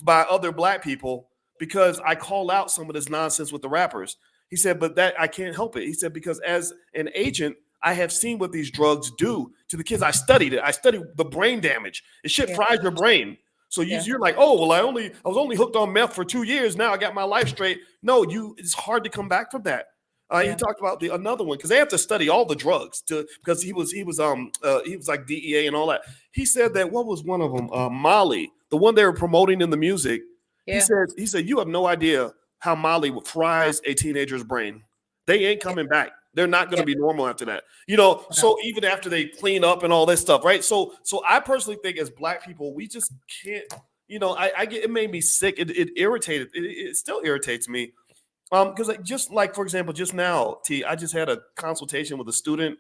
S1: by other black people because I call out some of this nonsense with the rappers. He said, but that I can't help it. He said, because as an agent, I have seen what these drugs do to the kids. I studied it. I studied the brain damage. It shit fries your brain. So you're like, oh, well, I was only hooked on meth for 2 years. Now I got my life straight. No, it's hard to come back from that. He talked about another one because they have to study all the drugs because he was like DEA and all that. He said that what was one of them? Molly, the one they were promoting in the music.
S2: Yeah.
S1: He said you have no idea how Molly fries a teenager's brain. They ain't coming back. They're not going to be normal after that. You know, so even after they clean up and all this stuff, right? So I personally think as black people, we just can't, you know, I get, it made me sick. It irritated. It still irritates me. Because just like, for example, just now, I just had a consultation with a student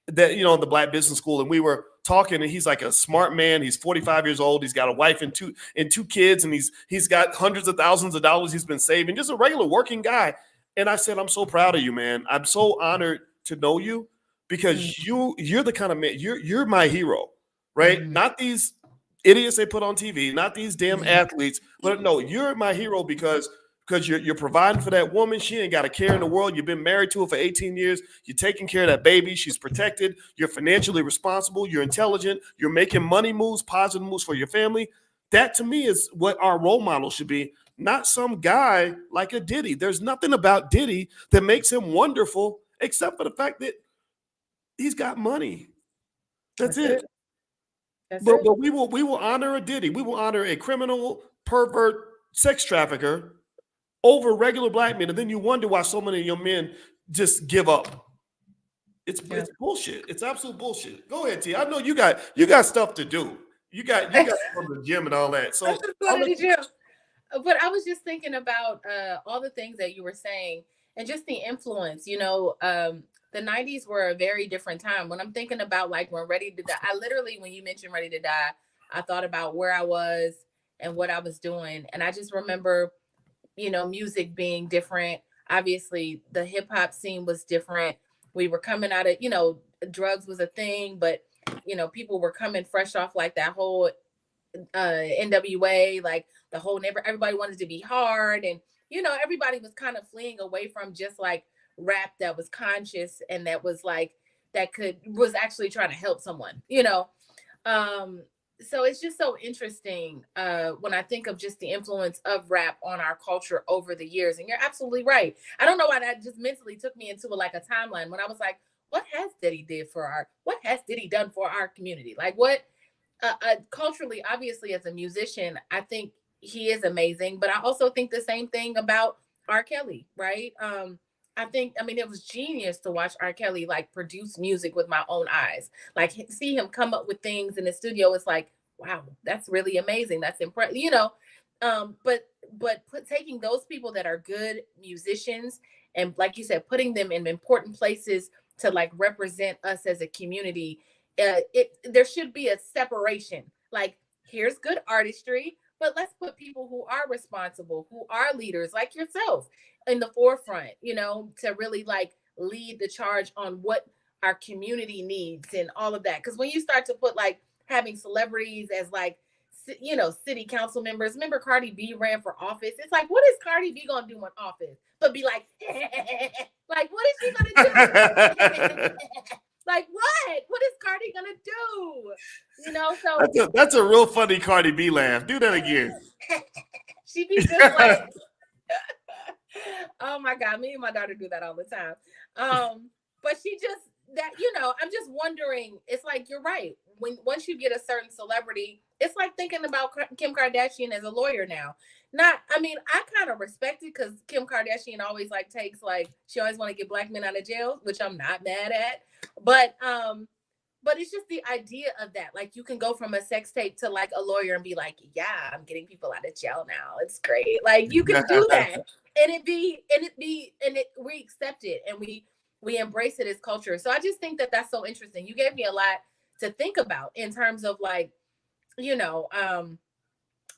S1: that, you know, in the Black Business School, and we were talking, and he's like a smart man. He's 45 years old. He's got a wife and two kids, and he's got hundreds of thousands of dollars he's been saving, just a regular working guy. And I said, I'm so proud of you, man. I'm so honored to know you because you're the kind of man, you're my hero, right? Not these idiots they put on TV, not these damn athletes, but no, you're my hero because you're providing for that woman. She ain't got a care in the world. You've been married to her for 18 years. You're taking care of that baby. She's protected. You're financially responsible. You're intelligent. You're making money moves, positive moves for your family. That to me is what our role model should be, not some guy like a Diddy. There's nothing about Diddy that makes him wonderful except for the fact that he's got money. That's it. But we will honor a Diddy. We will honor a criminal, pervert, sex trafficker over regular black men, and then you wonder why so many of your men just give up. It's bullshit. It's absolute bullshit. Go ahead, T. I know you got stuff to do. You got to go to the gym and all that. So
S2: but I was just thinking about all the things that you were saying and just the influence. You know, the 90s were a very different time. When I'm thinking about like when Ready to Die, I literally, when you mentioned Ready to Die, I thought about where I was and what I was doing, and I just remember, you know, music being different. Obviously, the hip hop scene was different. We were coming out of, you know, drugs was a thing, but, you know, people were coming fresh off like that whole NWA, like the whole everybody wanted to be hard. And, you know, everybody was kind of fleeing away from just like rap that was conscious and that was like, was actually trying to help someone, you know? So it's just so interesting when I think of just the influence of rap on our culture over the years. And you're absolutely right. I don't know why that just mentally took me into like a timeline when I was like, what has Diddy done for our community? Like what culturally, obviously as a musician, I think he is amazing, but I also think the same thing about R. Kelly, right? I mean, it was genius to watch R. Kelly like produce music with my own eyes. Like see him come up with things in the studio. It's like, wow, that's really amazing. That's impressive, you know. Taking those people that are good musicians and, like you said, putting them in important places to like represent us as a community. There should be a separation. Like, here's good artistry, but let's put people who are responsible, who are leaders like yourself in the forefront, you know, to really like lead the charge on what our community needs and all of that. Because when you start to put like having celebrities as like, you know, city council members, remember Cardi B ran for office? It's like, what is Cardi B gonna do in office? But be like, like, what is she gonna do? Like, what is Cardi gonna do? You know, so
S1: that's a real funny Cardi B laugh. Do that again.
S2: She be just like, oh my God, me and my daughter do that all the time. But she just that, you know, I'm just wondering, it's like, you're right. Once you get a certain celebrity, it's like thinking about Kim Kardashian as a lawyer now. I mean, I kind of respect it because Kim Kardashian always like takes like, she always want to get black men out of jail, which I'm not mad at. But it's just the idea of that. Like, you can go from a sex tape to like a lawyer and be like, yeah, I'm getting people out of jail now. It's great. Like, you can do that. We accept it and we embrace it as culture. So I just think that that's so interesting. You gave me a lot to think about in terms of like, you know,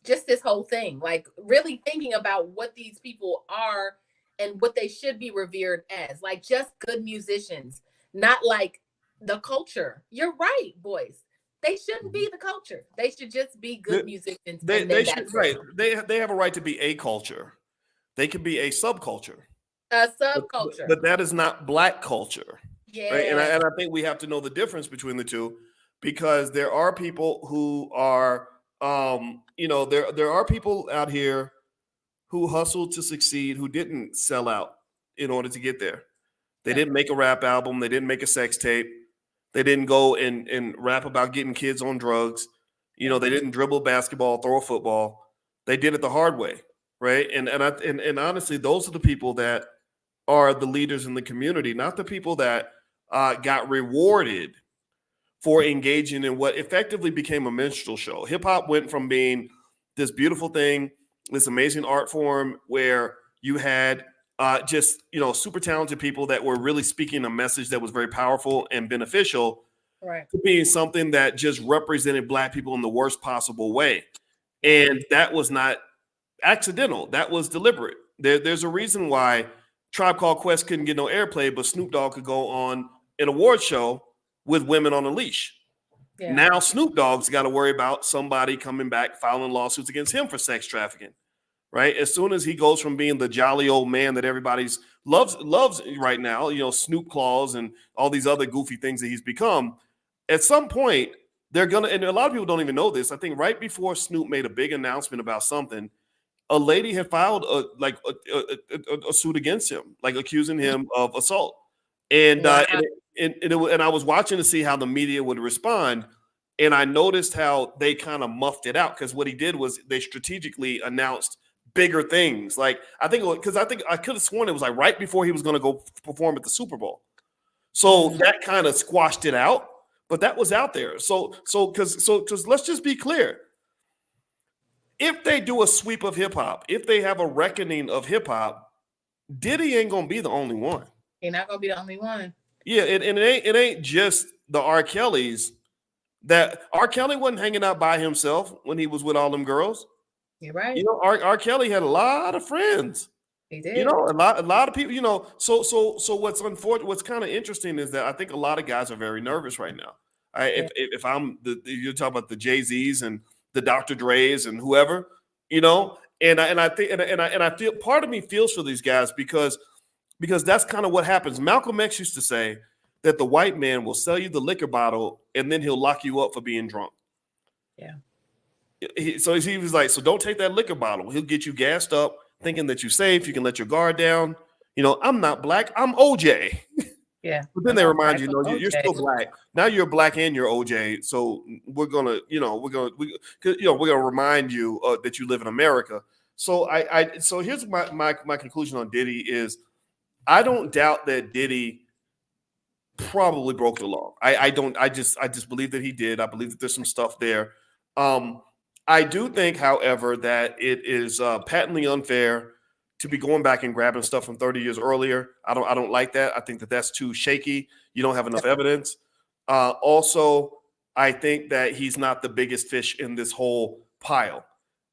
S2: just this whole thing, like really thinking about what these people are and what they should be revered as, like just good musicians, not like the culture. You're right, boys. They shouldn't be the culture. They should just be good musicians.
S1: They should, right. They have a right to be a culture. They could be a subculture.
S2: A subculture.
S1: But that is not black culture.
S2: Yeah.
S1: Right? And I think we have to know the difference between the two, because there are people who are, you know, there are people out here who hustled to succeed, who didn't sell out in order to get there. They didn't make a rap album. They didn't make a sex tape. They didn't go and rap about getting kids on drugs. You know, they didn't dribble basketball, throw a football. They did it the hard way, right? And honestly, those are the people that are the leaders in the community, not the people that got rewarded for engaging in what effectively became a minstrel show. Hip hop went from being this beautiful thing, this amazing art form where you had just, you know, super talented people that were really speaking a message that was very powerful and beneficial,
S2: right,
S1: to being something that just represented black people in the worst possible way. And that was not accidental. That was deliberate. There's a reason why Tribe Called Quest couldn't get no airplay, but Snoop Dogg could go on an award show with women on a leash. Yeah. Now Snoop Dogg's got to worry about somebody coming back filing lawsuits against him for sex trafficking, right? As soon as he goes from being the jolly old man that everybody's loves right now, you know, Snoop Claus and all these other goofy things that he's become, at some point they're gonna, and a lot of people don't even know this, I think right before Snoop made a big announcement about something, a lady had filed a suit against him, like accusing him of assault. And
S2: wow.
S1: And I was watching to see how the media would respond, and I noticed how they kind of muffed it out, because what he did was they strategically announced bigger things. Like I think I could have sworn it was like right before he was going to go perform at the Super Bowl, so that kind of squashed it out. But that was out there. So because let's just be clear. If they do a sweep of hip hop, if they have a reckoning of hip hop, Diddy ain't gonna be the only one.
S2: He's not gonna be the only one.
S1: Yeah, and it ain't just the R. Kellys. That R. Kelly wasn't hanging out by himself when he was with all them girls.
S2: You're right.
S1: You know, R. Kelly had a lot of friends.
S2: He did.
S1: You know, a lot of people. You know, so what's unfortunate, what's kind of interesting is that I think a lot of guys are very nervous right now. If I'm you're talking about the Jay-Z's and the Dr. Dre's and whoever, you know, and I feel, part of me feels for these guys because that's kind of what happens. Malcolm X used to say that the white man will sell you the liquor bottle and then he'll lock you up for being drunk.
S2: Yeah.
S1: So he was like, so don't take that liquor bottle. He'll get you gassed up, thinking that you're safe. You can let your guard down. You know, I'm not black. I'm OJ.
S2: Yeah.
S1: But then they remind you,
S2: Black
S1: no, you're
S2: OJ.
S1: still black. Now you're black and you're OJ. So we're gonna, we're gonna remind you that you live in America. So so here's my conclusion on Diddy is I don't doubt that Diddy probably broke the law. I don't. I just believe that he did. I believe that there's some stuff there. I do think, however, that it is patently unfair to be going back and grabbing stuff from 30 years earlier. I don't like that. I think that that's too shaky. You don't have enough evidence. Also, I think that he's not the biggest fish in this whole pile.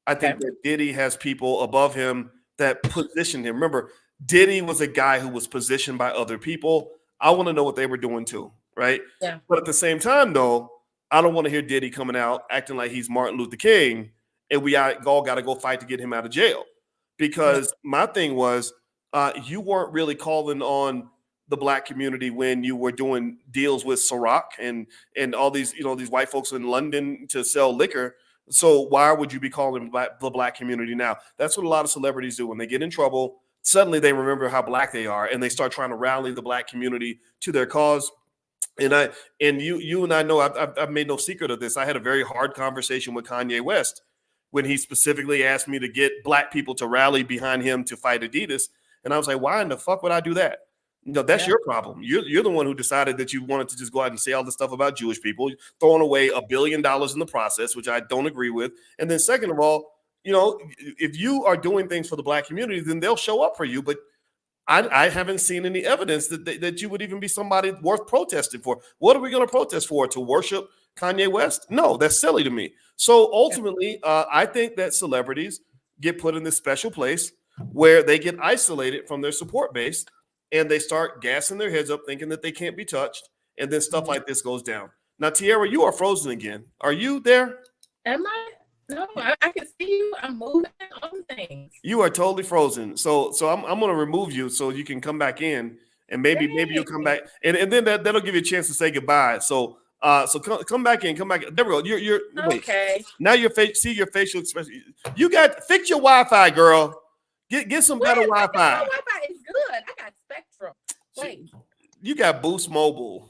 S1: I think that Diddy has people above him that position him. Remember, Diddy was a guy who was positioned by other people. I want to know what they were doing too, right?
S2: Yeah.
S1: But at the same time, though, I don't want to hear Diddy coming out acting like he's Martin Luther King and we all got to go fight to get him out of jail. Because my thing was, you weren't really calling on the black community when you were doing deals with Ciroc and all these, these white folks in London to sell liquor. So why would you be calling the black community now? That's what a lot of celebrities do when they get in trouble. Suddenly they remember how black they are and they start trying to rally the black community to their cause. And you and I know I've made no secret of this. I had a very hard conversation with Kanye West when he specifically asked me to get black people to rally behind him to fight Adidas. And I was like, why in the fuck would I do that? That's your problem. You're the one who decided that you wanted to just go out and say all this stuff about Jewish people, throwing away $1 billion in the process, which I don't agree with. And then second of all, if you are doing things for the black community, then they'll show up for you. But I haven't seen any evidence that you would even be somebody worth protesting for. What are we going to protest for? To worship Kanye West? No, that's silly to me. So ultimately, I think that celebrities get put in this special place where they get isolated from their support base and they start gassing their heads up thinking that they can't be touched. And then stuff like this goes down. Now, Tiara, you are frozen again. Are you there?
S2: Am I? No, I can see you. I'm moving on things.
S1: You are totally frozen. So I'm going to remove you so you can come back in, and maybe you'll come back, and then that'll give you a chance to say goodbye. So come back in. There we go. You're
S2: okay.
S1: Wait. Now your face. See your facial expression. You got fix your Wi-Fi, girl. Get some better Wi-Fi.
S2: My Wi-Fi is good. I got Spectrum. Wait.
S1: You got Boost Mobile.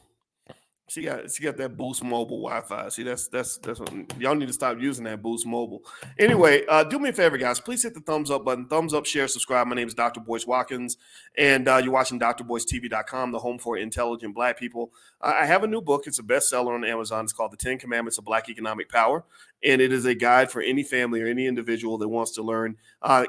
S1: She got that Boost Mobile Wi-Fi. See, that's what, y'all need to stop using that Boost Mobile. Anyway, do me a favor, guys. Please hit the thumbs up button. Thumbs up, share, subscribe. My name is Dr. Boyce Watkins, and you're watching drboycetv.com, the home for intelligent black people. I have a new book. It's a bestseller on Amazon. It's called The 10 Commandments of Black Economic Power, and it is a guide for any family or any individual that wants to learn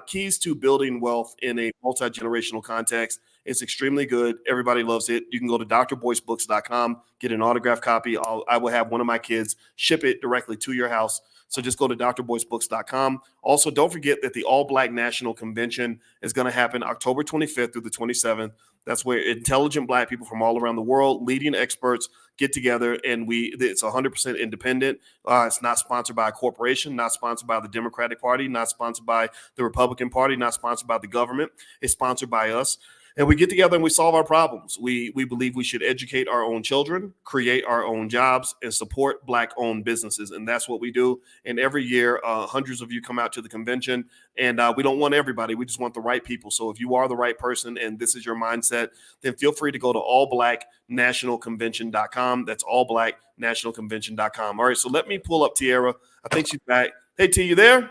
S1: keys to building wealth in a multi-generational context. It's extremely good. Everybody loves it. You can go to drboycebooks.com, get an autographed copy. I will have one of my kids ship it directly to your house. So just go to drboycebooks.com. Also, don't forget that the All Black National Convention is going to happen October 25th through the 27th. That's where intelligent black people from all around the world, leading experts, get together, and it's 100% independent. It's not sponsored by a corporation, not sponsored by the Democratic Party, not sponsored by the Republican Party, not sponsored by the government. It's sponsored by us. And we get together and we solve our problems. We believe we should educate our own children, create our own jobs, and support Black-owned businesses. And that's what we do. And every year, hundreds of you come out to the convention. And we don't want everybody. We just want the right people. So if you are the right person and this is your mindset, then feel free to go to allblacknationalconvention.com. That's allblacknationalconvention.com. All right, so let me pull up Tiara. I think she's back. Hey, T, you there?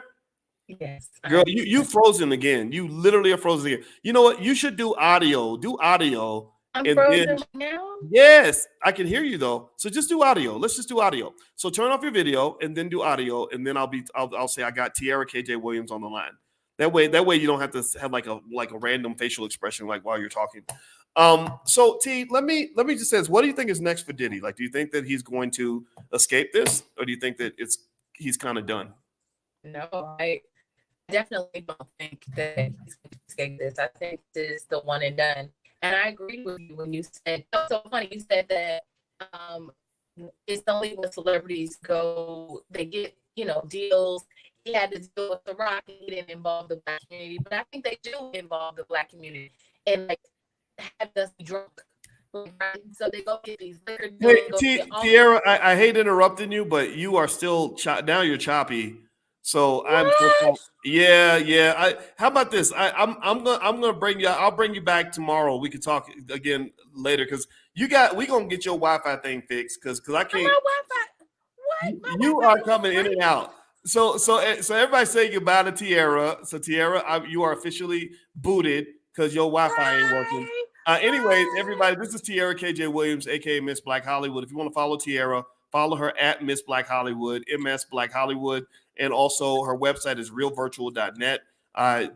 S2: Yes.
S1: Girl, you frozen again. You literally are frozen again. You know what? You should do audio. Do audio.
S2: I'm frozen now?
S1: Yes, I can hear you though. So just do audio. Let's just do audio. So turn off your video and then do audio, and then I'll say I got Tiara KJ Williams on the line. That way you don't have to have like a random facial expression like while you're talking. So T, let me just say this. What do you think is next for Diddy? Like, do you think that he's going to escape this, or do you think that he's kind of done?
S2: No, I definitely don't think that he's going to escape this. I think this is the one and done. And I agree with you when you said, it's so funny, you said that it's only when celebrities go, they get, deals. He had to deal with the Rock, and he didn't involve the Black community. But I think they do involve the Black community. And have us be drunk. Right? So they go get these liquor deals.
S1: Hey, Tiara, I hate interrupting you, but you are still, now you're choppy. So
S2: What?
S1: yeah. How about this? I'm gonna bring you. I'll bring you back tomorrow. We can talk again later because we gonna get your Wi-Fi thing fixed because I
S2: My
S1: can't.
S2: Wi-Fi. What? My
S1: You
S2: Wi-Fi
S1: are
S2: is
S1: coming in
S2: great.
S1: and out. So everybody say goodbye to Tiara. So Tiara, you are officially booted because your Wi-Fi ain't working.
S2: Hi.
S1: Anyways,
S2: Hi.
S1: everybody, this is Tiara KJ Williams, aka Miss Black Hollywood. If you want to follow Tiara, follow her at Miss Black Hollywood, MS Black Hollywood, and also her website is realvirtual.net.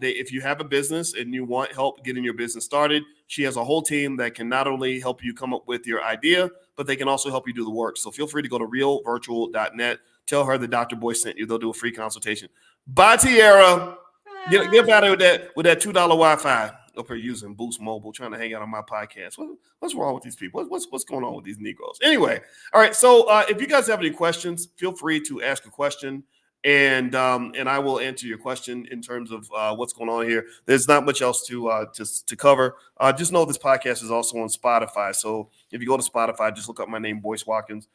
S1: If you have a business and you want help getting your business started, she has a whole team that can not only help you come up with your idea, but they can also help you do the work. So feel free to go to realvirtual.net. Tell her the Dr. Boy sent you. They'll do a free consultation. Bye, Tiara. Get out of with that $2 Wi-Fi. Up here using Boost Mobile, trying to hang out on my podcast. What's wrong with these people? What's going on with these Negroes? Anyway, all right. So if you guys have any questions, feel free to ask a question, and I will answer your question in terms of what's going on here. There's not much else to cover. Just know this podcast is also on Spotify. So if you go to Spotify, just look up my name, Boyce Watkins.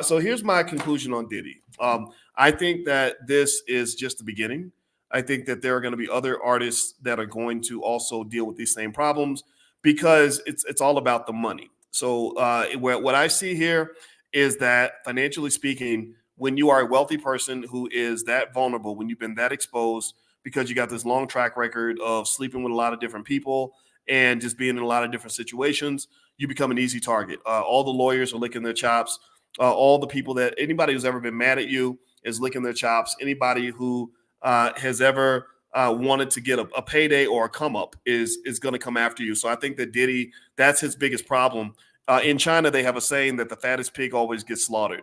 S1: So here's my conclusion on Diddy. I think that this is just the beginning. I think that there are going to be other artists that are going to also deal with these same problems because it's all about the money. So what I see here is that financially speaking, when you are a wealthy person who is that vulnerable, when you've been that exposed because you got this long track record of sleeping with a lot of different people and just being in a lot of different situations, you become an easy target. All the lawyers are licking their chops. All the people anybody who's ever been mad at you is licking their chops. Anybody who has ever wanted to get a payday or a come up is going to come after you. So I think that Diddy, that's his biggest problem. In China, they have a saying that the fattest pig always gets slaughtered.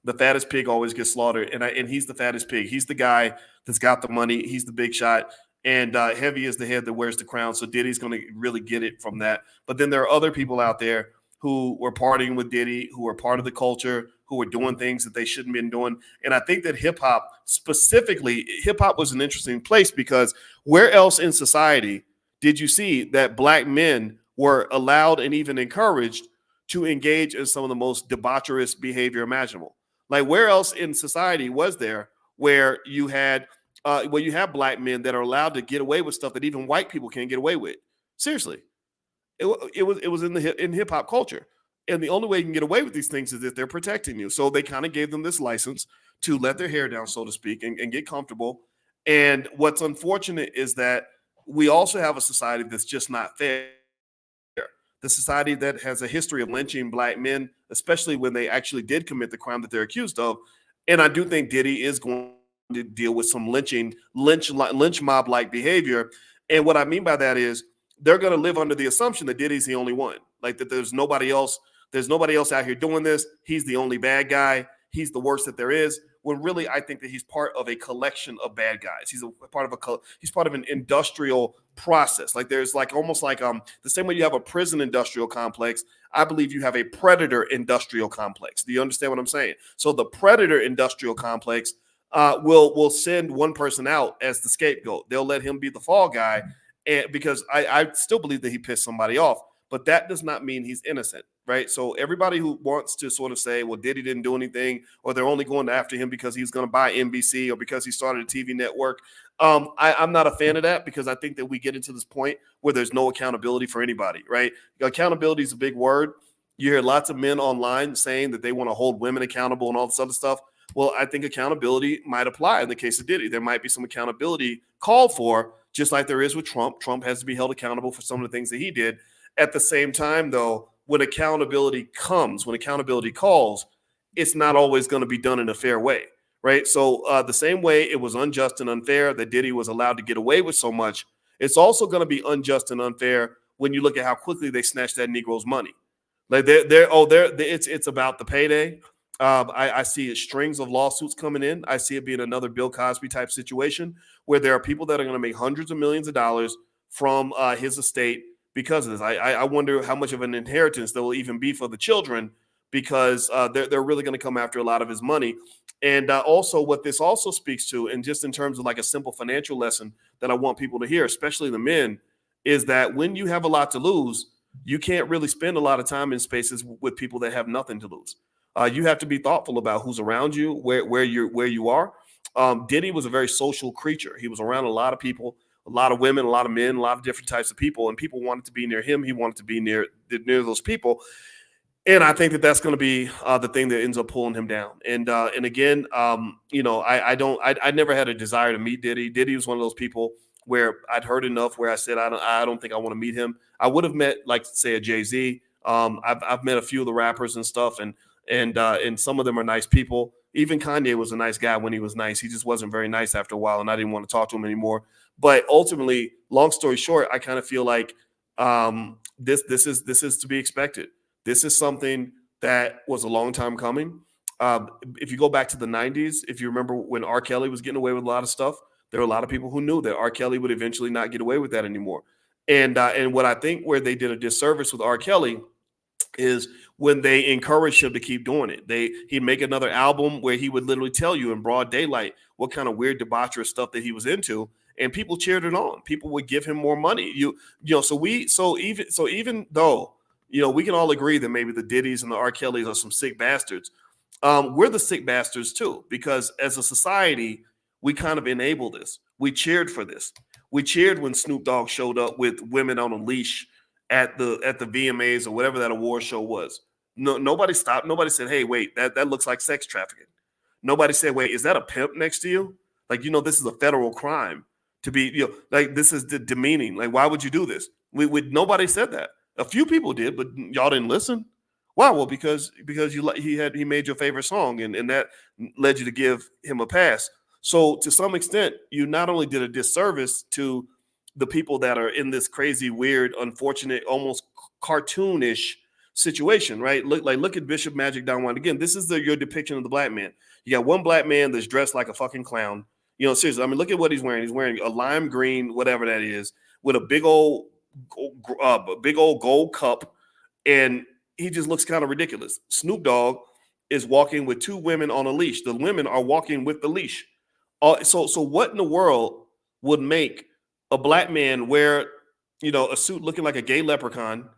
S1: The fattest pig always gets slaughtered, and he's the fattest pig. He's the guy that's got the money. He's the big shot, and heavy is the head that wears the crown. So Diddy's going to really get it from that. But then there are other people out there who were partying with Diddy, who were part of the culture, who were doing things that they shouldn't have been doing. And I think that hip-hop, specifically, hip-hop was an interesting place because where else in society did you see that black men were allowed and even encouraged to engage in some of the most debaucherous behavior imaginable? Like, where else in society was there where you have black men that are allowed to get away with stuff that even white people can't get away with? Seriously. It was in hip hop culture, and the only way you can get away with these things is if they're protecting you. So they kind of gave them this license to let their hair down, so to speak, and get comfortable. And what's unfortunate is that we also have a society that's just not fair. The society that has a history of lynching black men, especially when they actually did commit the crime that they're accused of. And I do think Diddy is going to deal with some lynch mob like behavior. And what I mean by that is they're going to live under the assumption that Diddy's the only one, like that there's nobody else out here doing this. He's the only bad guy. He's the worst that there is. When really, I think that he's part of a collection of bad guys. He's part of an industrial process. Like there's like almost like the same way you have a prison industrial complex. I believe you have a predator industrial complex. Do you understand what I'm saying? So the predator industrial complex will send one person out as the scapegoat. They'll let him be the fall guy, and because I still believe that he pissed somebody off, but that does not mean he's innocent. Right. So everybody who wants to sort of say, well, Diddy didn't do anything, or they're only going after him because he's going to buy NBC or because he started a TV network. I'm not a fan of that because I think that we get into this point where there's no accountability for anybody. Right. Accountability is a big word. You hear lots of men online saying that they want to hold women accountable and all this other stuff. Well, I think accountability might apply in the case of Diddy. There might be some accountability called for, just like there is with Trump. Trump has to be held accountable for some of the things that he did. At the same time, though, when accountability calls, it's not always going to be done in a fair way, right? So the same way it was unjust and unfair that Diddy was allowed to get away with so much, it's also going to be unjust and unfair when you look at how quickly they snatched that Negro's money. Like it's about the payday. I see strings of lawsuits coming in. I see it being another Bill Cosby type situation where there are people that are going to make hundreds of millions of dollars from his estate because of this. I wonder how much of an inheritance there will even be for the children because they're really going to come after a lot of his money. And also what this also speaks to, and just in terms of like a simple financial lesson that I want people to hear, especially the men, is that when you have a lot to lose, you can't really spend a lot of time in spaces with people that have nothing to lose. You have to be thoughtful about who's around you, where you are. Diddy was a very social creature. He was around a lot of people, a lot of women, a lot of men, a lot of different types of people, and people wanted to be near him. He wanted to be near those people. And I think that that's going to be the thing that ends up pulling him down. And again, I never had a desire to meet Diddy. Diddy was one of those people where I'd heard enough where I said I don't think I want to meet him. I would have met, like, say, a Jay-Z. I've met a few of the rappers and stuff, and some of them are nice people. Even Kanye was a nice guy when he was nice. He just wasn't very nice after a while, and I didn't want to talk to him anymore. But ultimately, long story short, I kind of feel like this is to be expected. This is something that was a long time coming. If you go back to the 90s, if you remember when R. Kelly was getting away with a lot of stuff, there were a lot of people who knew that R. Kelly would eventually not get away with that anymore. And what I think where they did a disservice with R. Kelly is when they encouraged him to keep doing it. He'd make another album where he would literally tell you in broad daylight what kind of weird debaucherous stuff that he was into, and people cheered it on. People would give him more money. So even though we can all agree that maybe the Diddys and the R. Kellys are some sick bastards, we're the sick bastards too, because as a society, we kind of enable this. We cheered for this. We cheered when Snoop Dogg showed up with women on a leash at the VMAs or whatever that award show was. No, nobody stopped. Nobody said, "Hey, wait, that looks like sex trafficking." Nobody said, "Wait, is that a pimp next to you?" Like, this is a federal crime to be, like, this is demeaning. Like, why would you do this? Nobody said that. A few people did, but y'all didn't listen. Why? Well, because he made your favorite song, and that led you to give him a pass. So to some extent, you not only did a disservice to the people that are in this crazy, weird, unfortunate, almost cartoonish situation, right? Look at Bishop Magic Don Juan. Again, this is your depiction of the black man. You got one black man that's dressed like a fucking clown. Seriously, I mean, look at what he's wearing. He's wearing a lime green, whatever that is, with a big old gold cup, and he just looks kind of ridiculous. Snoop Dogg is walking with two women on a leash. The women are walking with the leash. So what in the world would make a black man wear, a suit looking like a gay leprechaun,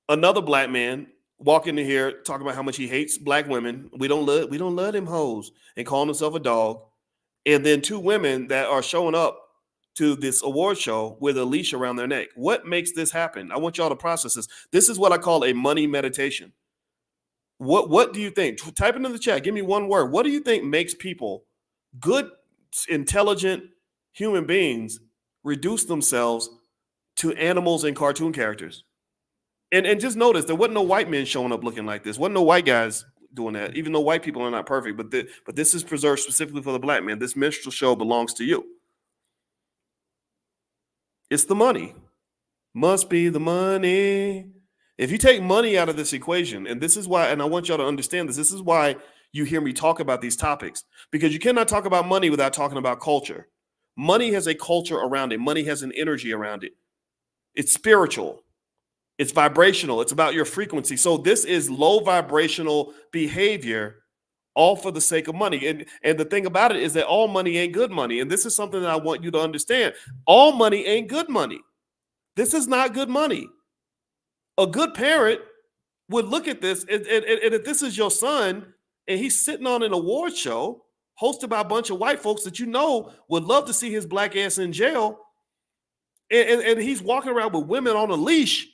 S1: another black man walk into here talking about how much he hates black women, we don't love them hoes, and calling himself a dog, and then two women that are showing up to this award show with a leash around their neck? What makes this happen? I want y'all to process this. This is what I call a money meditation. What do you think? Type into the chat. Give me one word. What do you think makes people, good, intelligent human beings, reduce themselves to animals and cartoon characters? And just notice there wasn't no white men showing up looking like this. Wasn't no white guys doing that, even though white people are not perfect. But this is preserved specifically for the black man. This minstrel show belongs to you. It's the money. Must be the money. If you take money out of this equation, and this is why, and I want y'all to understand this is why you hear me talk about these topics, because you cannot talk about money without talking about culture. Money has a culture around it. Money has an energy around it. It's spiritual. It's vibrational. It's about your frequency. So this is low vibrational behavior, all for the sake of money. And the thing about it is that all money ain't good money. And this is something that I want you to understand. All money ain't good money. This is not good money. A good parent would look at this, and if this is your son and he's sitting on an award show hosted by a bunch of white folks that would love to see his black ass in jail, and he's walking around with women on a leash,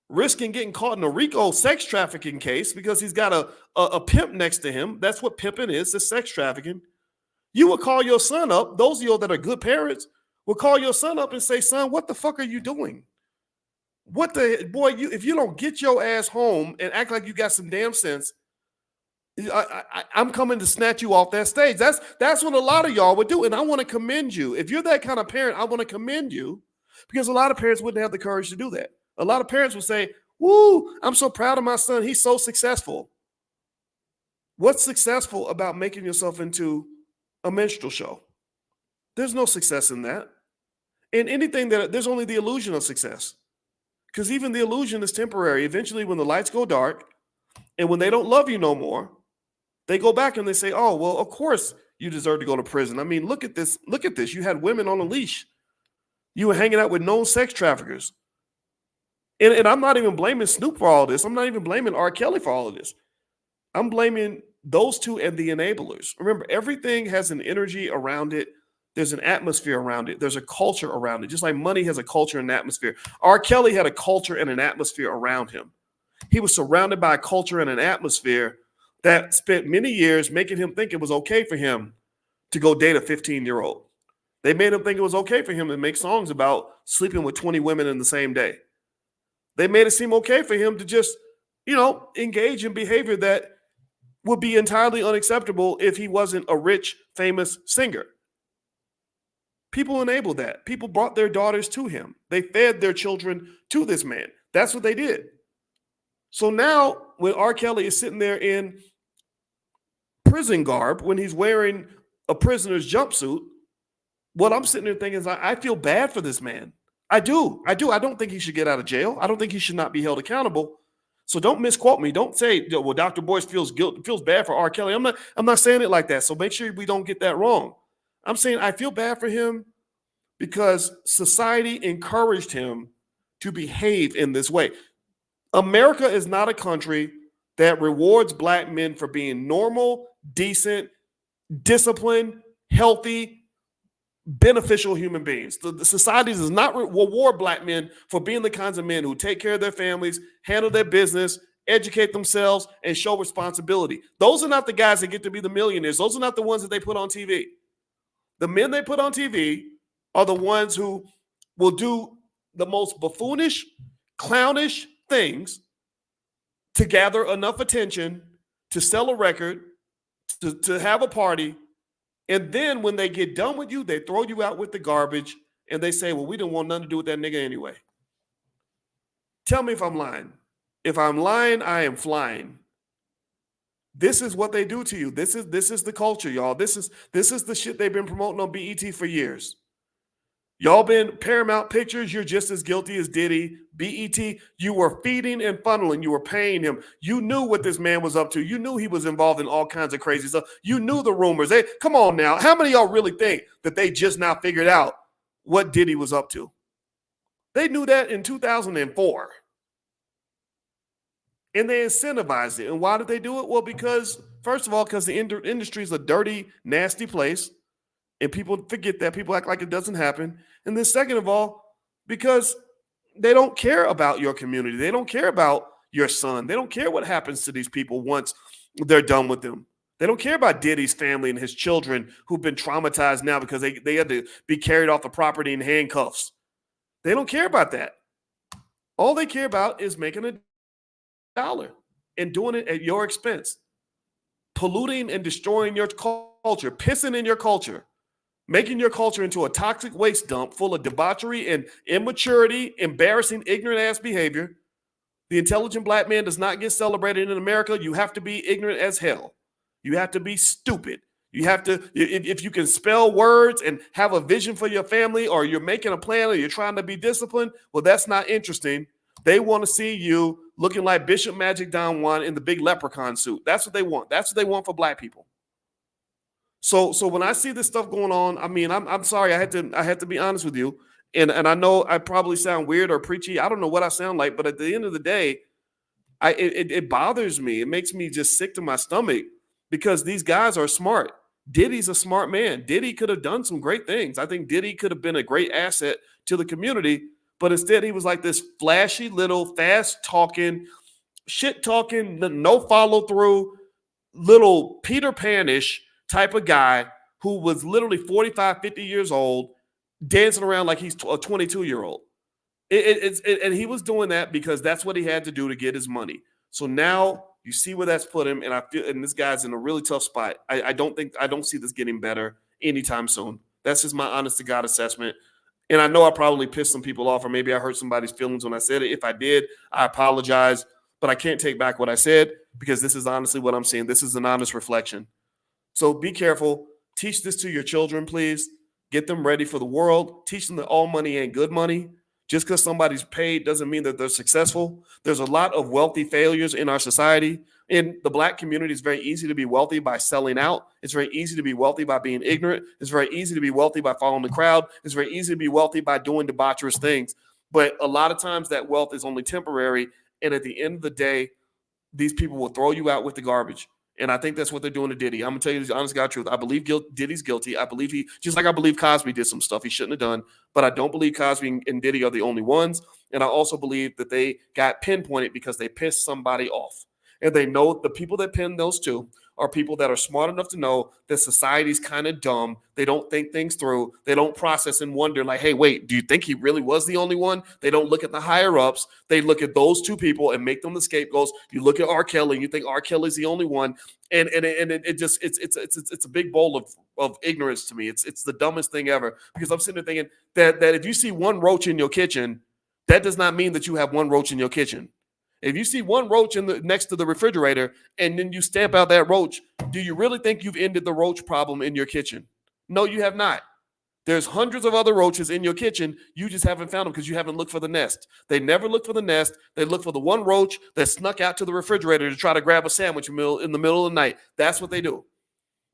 S1: risking getting caught in a RICO sex trafficking case because he's got a pimp next to him. That's what pimping is, it's sex trafficking. You would call your son up, those of you that are good parents would call your son up and say, "Son, what the fuck are you doing? If you don't get your ass home and act like you got some damn sense, I'm coming to snatch you off that stage." That's what a lot of y'all would do. And I want to commend you. If you're that kind of parent, I want to commend you, because a lot of parents wouldn't have the courage to do that. A lot of parents would say, "Woo, I'm so proud of my son. He's so successful." What's successful about making yourself into a minstrel show? There's no success in that. In anything there's only the illusion of success. Because even the illusion is temporary. Eventually, when the lights go dark and when they don't love you no more, they go back and they say, "Oh, well, of course you deserve to go to prison. I mean, look at this. Look at this. You had women on a leash. You were hanging out with known sex traffickers." And I'm not even blaming Snoop for all this. I'm not even blaming R. Kelly for all of this. I'm blaming those two and the enablers. Remember, everything has an energy around it. There's an atmosphere around it. There's a culture around it. Just like money has a culture and an atmosphere. R. Kelly had a culture and an atmosphere around him. He was surrounded by a culture and an atmosphere that spent many years making him think it was okay for him to go date a 15-year-old. They made him think it was okay for him to make songs about sleeping with 20 women in the same day. They made it seem okay for him to just, engage in behavior that would be entirely unacceptable if he wasn't a rich, famous singer. People enabled that. People brought their daughters to him. They fed their children to this man. That's what they did. So now when R. Kelly is sitting there in prison garb, when he's wearing a prisoner's jumpsuit, what I'm sitting there thinking is I feel bad for this man. I do. I don't think he should get out of jail. I don't think he should not be held accountable. So don't misquote me. Don't say, well, Dr. Boyce feels bad for R. Kelly. I'm not saying it like that. So make sure we don't get that wrong. I'm saying I feel bad for him because society encouraged him to behave in this way. America is not a country that rewards black men for being normal, decent, disciplined, healthy, beneficial human beings. The society does not reward black men for being the kinds of men who take care of their families, handle their business, educate themselves, and show responsibility. Those are not the guys that get to be the millionaires. Those are not the ones that they put on TV. The men they put on TV are the ones who will do the most buffoonish, clownish things to gather enough attention to sell a record, to have a party. And then when they get done with you, they throw you out with the garbage and they say, well, we didn't want nothing to do with that nigga anyway. Tell me if I'm lying. If I'm lying, I am flying. This is what they do to you. This is the culture, y'all. This is the shit they've been promoting on BET for years. Y'all been Paramount Pictures. You're just as guilty as Diddy. BET, you were feeding and funneling. You were paying him. You knew what this man was up to. You knew he was involved in all kinds of crazy stuff. You knew the rumors. Come on now. How many of y'all really think that they just now figured out what Diddy was up to? They knew that in 2004. And they incentivized it. And why did they do it? Well, because, first of all, because the industry is a dirty, nasty place. And people forget that. People act like it doesn't happen. And then second of all, because they don't care about your community. They don't care about your son. They don't care what happens to these people once they're done with them. They don't care about Diddy's family and his children who've been traumatized now because they had to be carried off the property in handcuffs. They don't care about that. All they care about is making a dollar and doing it at your expense, polluting and destroying your culture, pissing in your culture, making your culture into a toxic waste dump full of debauchery and immaturity, embarrassing, ignorant-ass behavior. The intelligent black man does not get celebrated in America. You have to be ignorant as hell. You have to be stupid. You have to, if you can spell words and have a vision for your family, or you're making a plan, or you're trying to be disciplined, well, that's not interesting. They want to see you looking like Bishop Magic Don Juan in the big leprechaun suit. That's what they want. That's what they want for black people. So when I see this stuff going on, I mean, I'm sorry, I had to be honest with you. And I know I probably sound weird or preachy. I don't know what I sound like, but at the end of the day, it bothers me. It makes me just sick to my stomach because these guys are smart. Diddy's a smart man. Diddy could have done some great things. I think Diddy could have been a great asset to the community, but instead he was like this flashy little fast-talking, shit-talking, no follow-through, little Peter Pan-ish type of guy who was literally 45, 50 years old, dancing around like he's a 22-year-old. And he was doing that because that's what he had to do to get his money. So now you see where that's put him, and this guy's in a really tough spot. I don't see this getting better anytime soon. That's just my honest to God assessment. And I know I probably pissed some people off, or maybe I hurt somebody's feelings when I said it. If I did, I apologize, but I can't take back what I said because this is honestly what I'm saying. This is an honest reflection. So be careful. Teach this to your children, please. Get them ready for the world. Teach them that all money ain't good money. Just because somebody's paid doesn't mean that they're successful. There's a lot of wealthy failures in our society. In the black community, it's very easy to be wealthy by selling out. It's very easy to be wealthy by being ignorant. It's very easy to be wealthy by following the crowd. It's very easy to be wealthy by doing debaucherous things. But a lot of times that wealth is only temporary. And at the end of the day, these people will throw you out with the garbage. And I think that's what they're doing to Diddy. I'm going to tell you the honest God truth. I believe Diddy's guilty. I believe just like I believe Cosby did some stuff he shouldn't have done, but I don't believe Cosby and Diddy are the only ones. And I also believe that they got pinpointed because they pissed somebody off. And they know the people that pinned those two are people that are smart enough to know that society's kind of dumb. They don't think things through. They don't process and wonder like, hey, wait, do you think he really was the only one? They don't look at the higher ups. They look at those two people and make them the scapegoats. You look at R. Kelly and you think R. Kelly's the only one. And it's a big bowl of ignorance to me. It's the dumbest thing ever, because I'm sitting there thinking that if you see one roach in your kitchen, that does not mean that you have one roach in your kitchen. If you see one roach next to the refrigerator and then you stamp out that roach, do you really think you've ended the roach problem in your kitchen? No, you have not. There's hundreds of other roaches in your kitchen. You just haven't found them because you haven't looked for the nest. They never look for the nest. They look for the one roach that snuck out to the refrigerator to try to grab a sandwich in the middle of the night. That's what they do.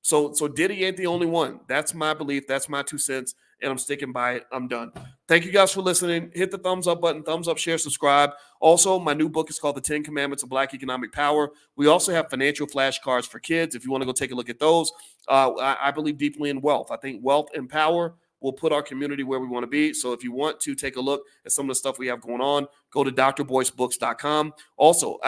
S1: So Diddy ain't the only one. That's my belief. That's my 2 cents. And I'm sticking by it. I'm done. Thank you guys for listening. Hit the thumbs up button, thumbs up, share, subscribe. Also, my new book is called The 10 Commandments of Black Economic Power. We also have financial flashcards for kids. If you want to go take a look at those, I believe deeply in wealth. I think wealth and power will put our community where we want to be. So if you want to take a look at some of the stuff we have going on, go to drboycebooks.com. Also,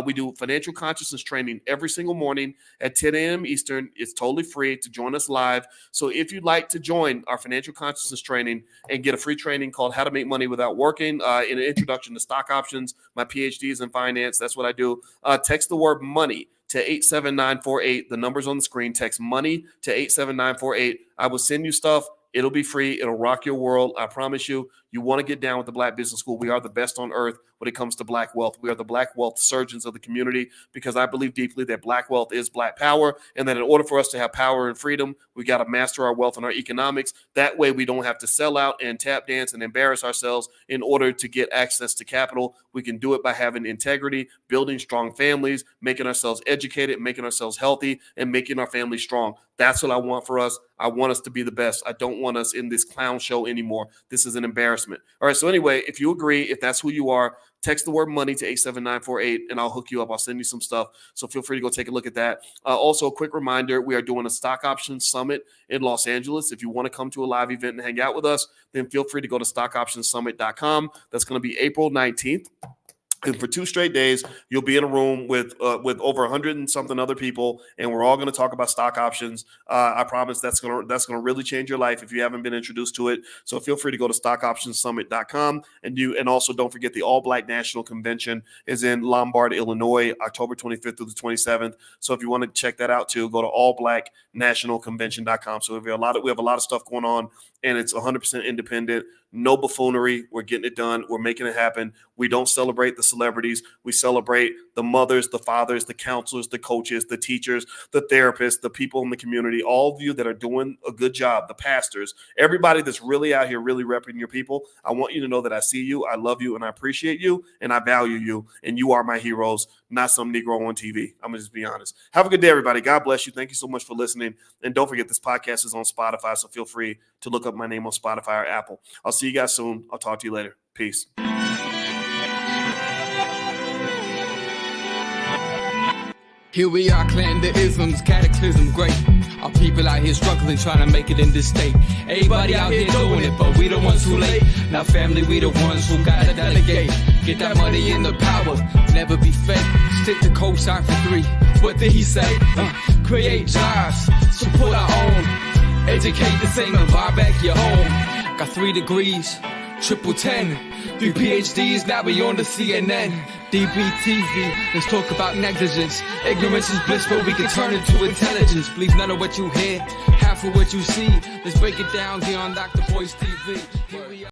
S1: we do financial consciousness training every single morning at 10 a.m. Eastern. It's totally free to join us live. So if you'd like to join our financial consciousness training and get a free training called How to Make Money Without Working, in an introduction to stock options, my PhD is in finance. That's what I do. Text the word money to 87948. The number's on the screen. Text money to 87948. I will send you stuff. It'll be free. It'll rock your world. I promise you. You want to get down with the Black Business School. We are the best on earth when it comes to Black wealth. We are the Black wealth surgeons of the community, because I believe deeply that Black wealth is Black power, and that in order for us to have power and freedom, we got to master our wealth and our economics. That way we don't have to sell out and tap dance and embarrass ourselves in order to get access to capital. We can do it by having integrity, building strong families, making ourselves educated, making ourselves healthy, and making our families strong. That's what I want for us. I want us to be the best. I don't want us in this clown show anymore. This is an embarrassment. All right. So anyway, if you agree, if that's who you are, text the word money to 87948 and I'll hook you up. I'll send you some stuff. So feel free to go take a look at that. Also, a quick reminder, we are doing a stock options summit in Los Angeles. If you want to come to a live event and hang out with us, then feel free to go to stockoptionssummit.com. That's going to be April 19th. And for 2 straight days, you'll be in a room with over 100 and something other people, and we're all going to talk about stock options. I promise that's going to really change your life if you haven't been introduced to it. So feel free to go to stockoptionssummit.com, and also don't forget the All Black National Convention is in Lombard, Illinois, October 25th through the 27th. So if you want to check that out too, go to allblacknationalconvention.com. So we have a lot of stuff going on, and it's 100% independent. No buffoonery. We're getting it done. We're making it happen. We don't celebrate the celebrities. We celebrate the mothers, the fathers, the counselors, the coaches, the teachers, the therapists, the people in the community, all of you that are doing a good job, the pastors, everybody that's really out here really repping your people. I want you to know that I see you, I love you, and I appreciate you, and I value you, and you are my heroes, not some Negro on TV. I'm going to just be honest. Have a good day, everybody. God bless you. Thank you so much for listening. And don't forget, this podcast is on Spotify, so feel free to look up my name on Spotify or Apple. I'll see you guys soon. I'll talk to you later. Peace.
S4: Here we are, clan the isms, cataclysm, great. Our people out here struggling, trying to make it in this state. Everybody out here doing it, but we the ones who late. Now family, we the ones who gotta delegate. Get that money in the power, never be fake. Stick to cosign for 3. What did he say? Create jobs, support our own. Educate the same and buy back your home. Got 3 degrees, triple 10. 3 PhDs, now we on the CNN. DBTV, let's talk about negligence. Ignorance is bliss, but we can turn it to intelligence. Believe none of what you hear, half of what you see. Let's break it down here on Dr. Boyce TV. Here we are.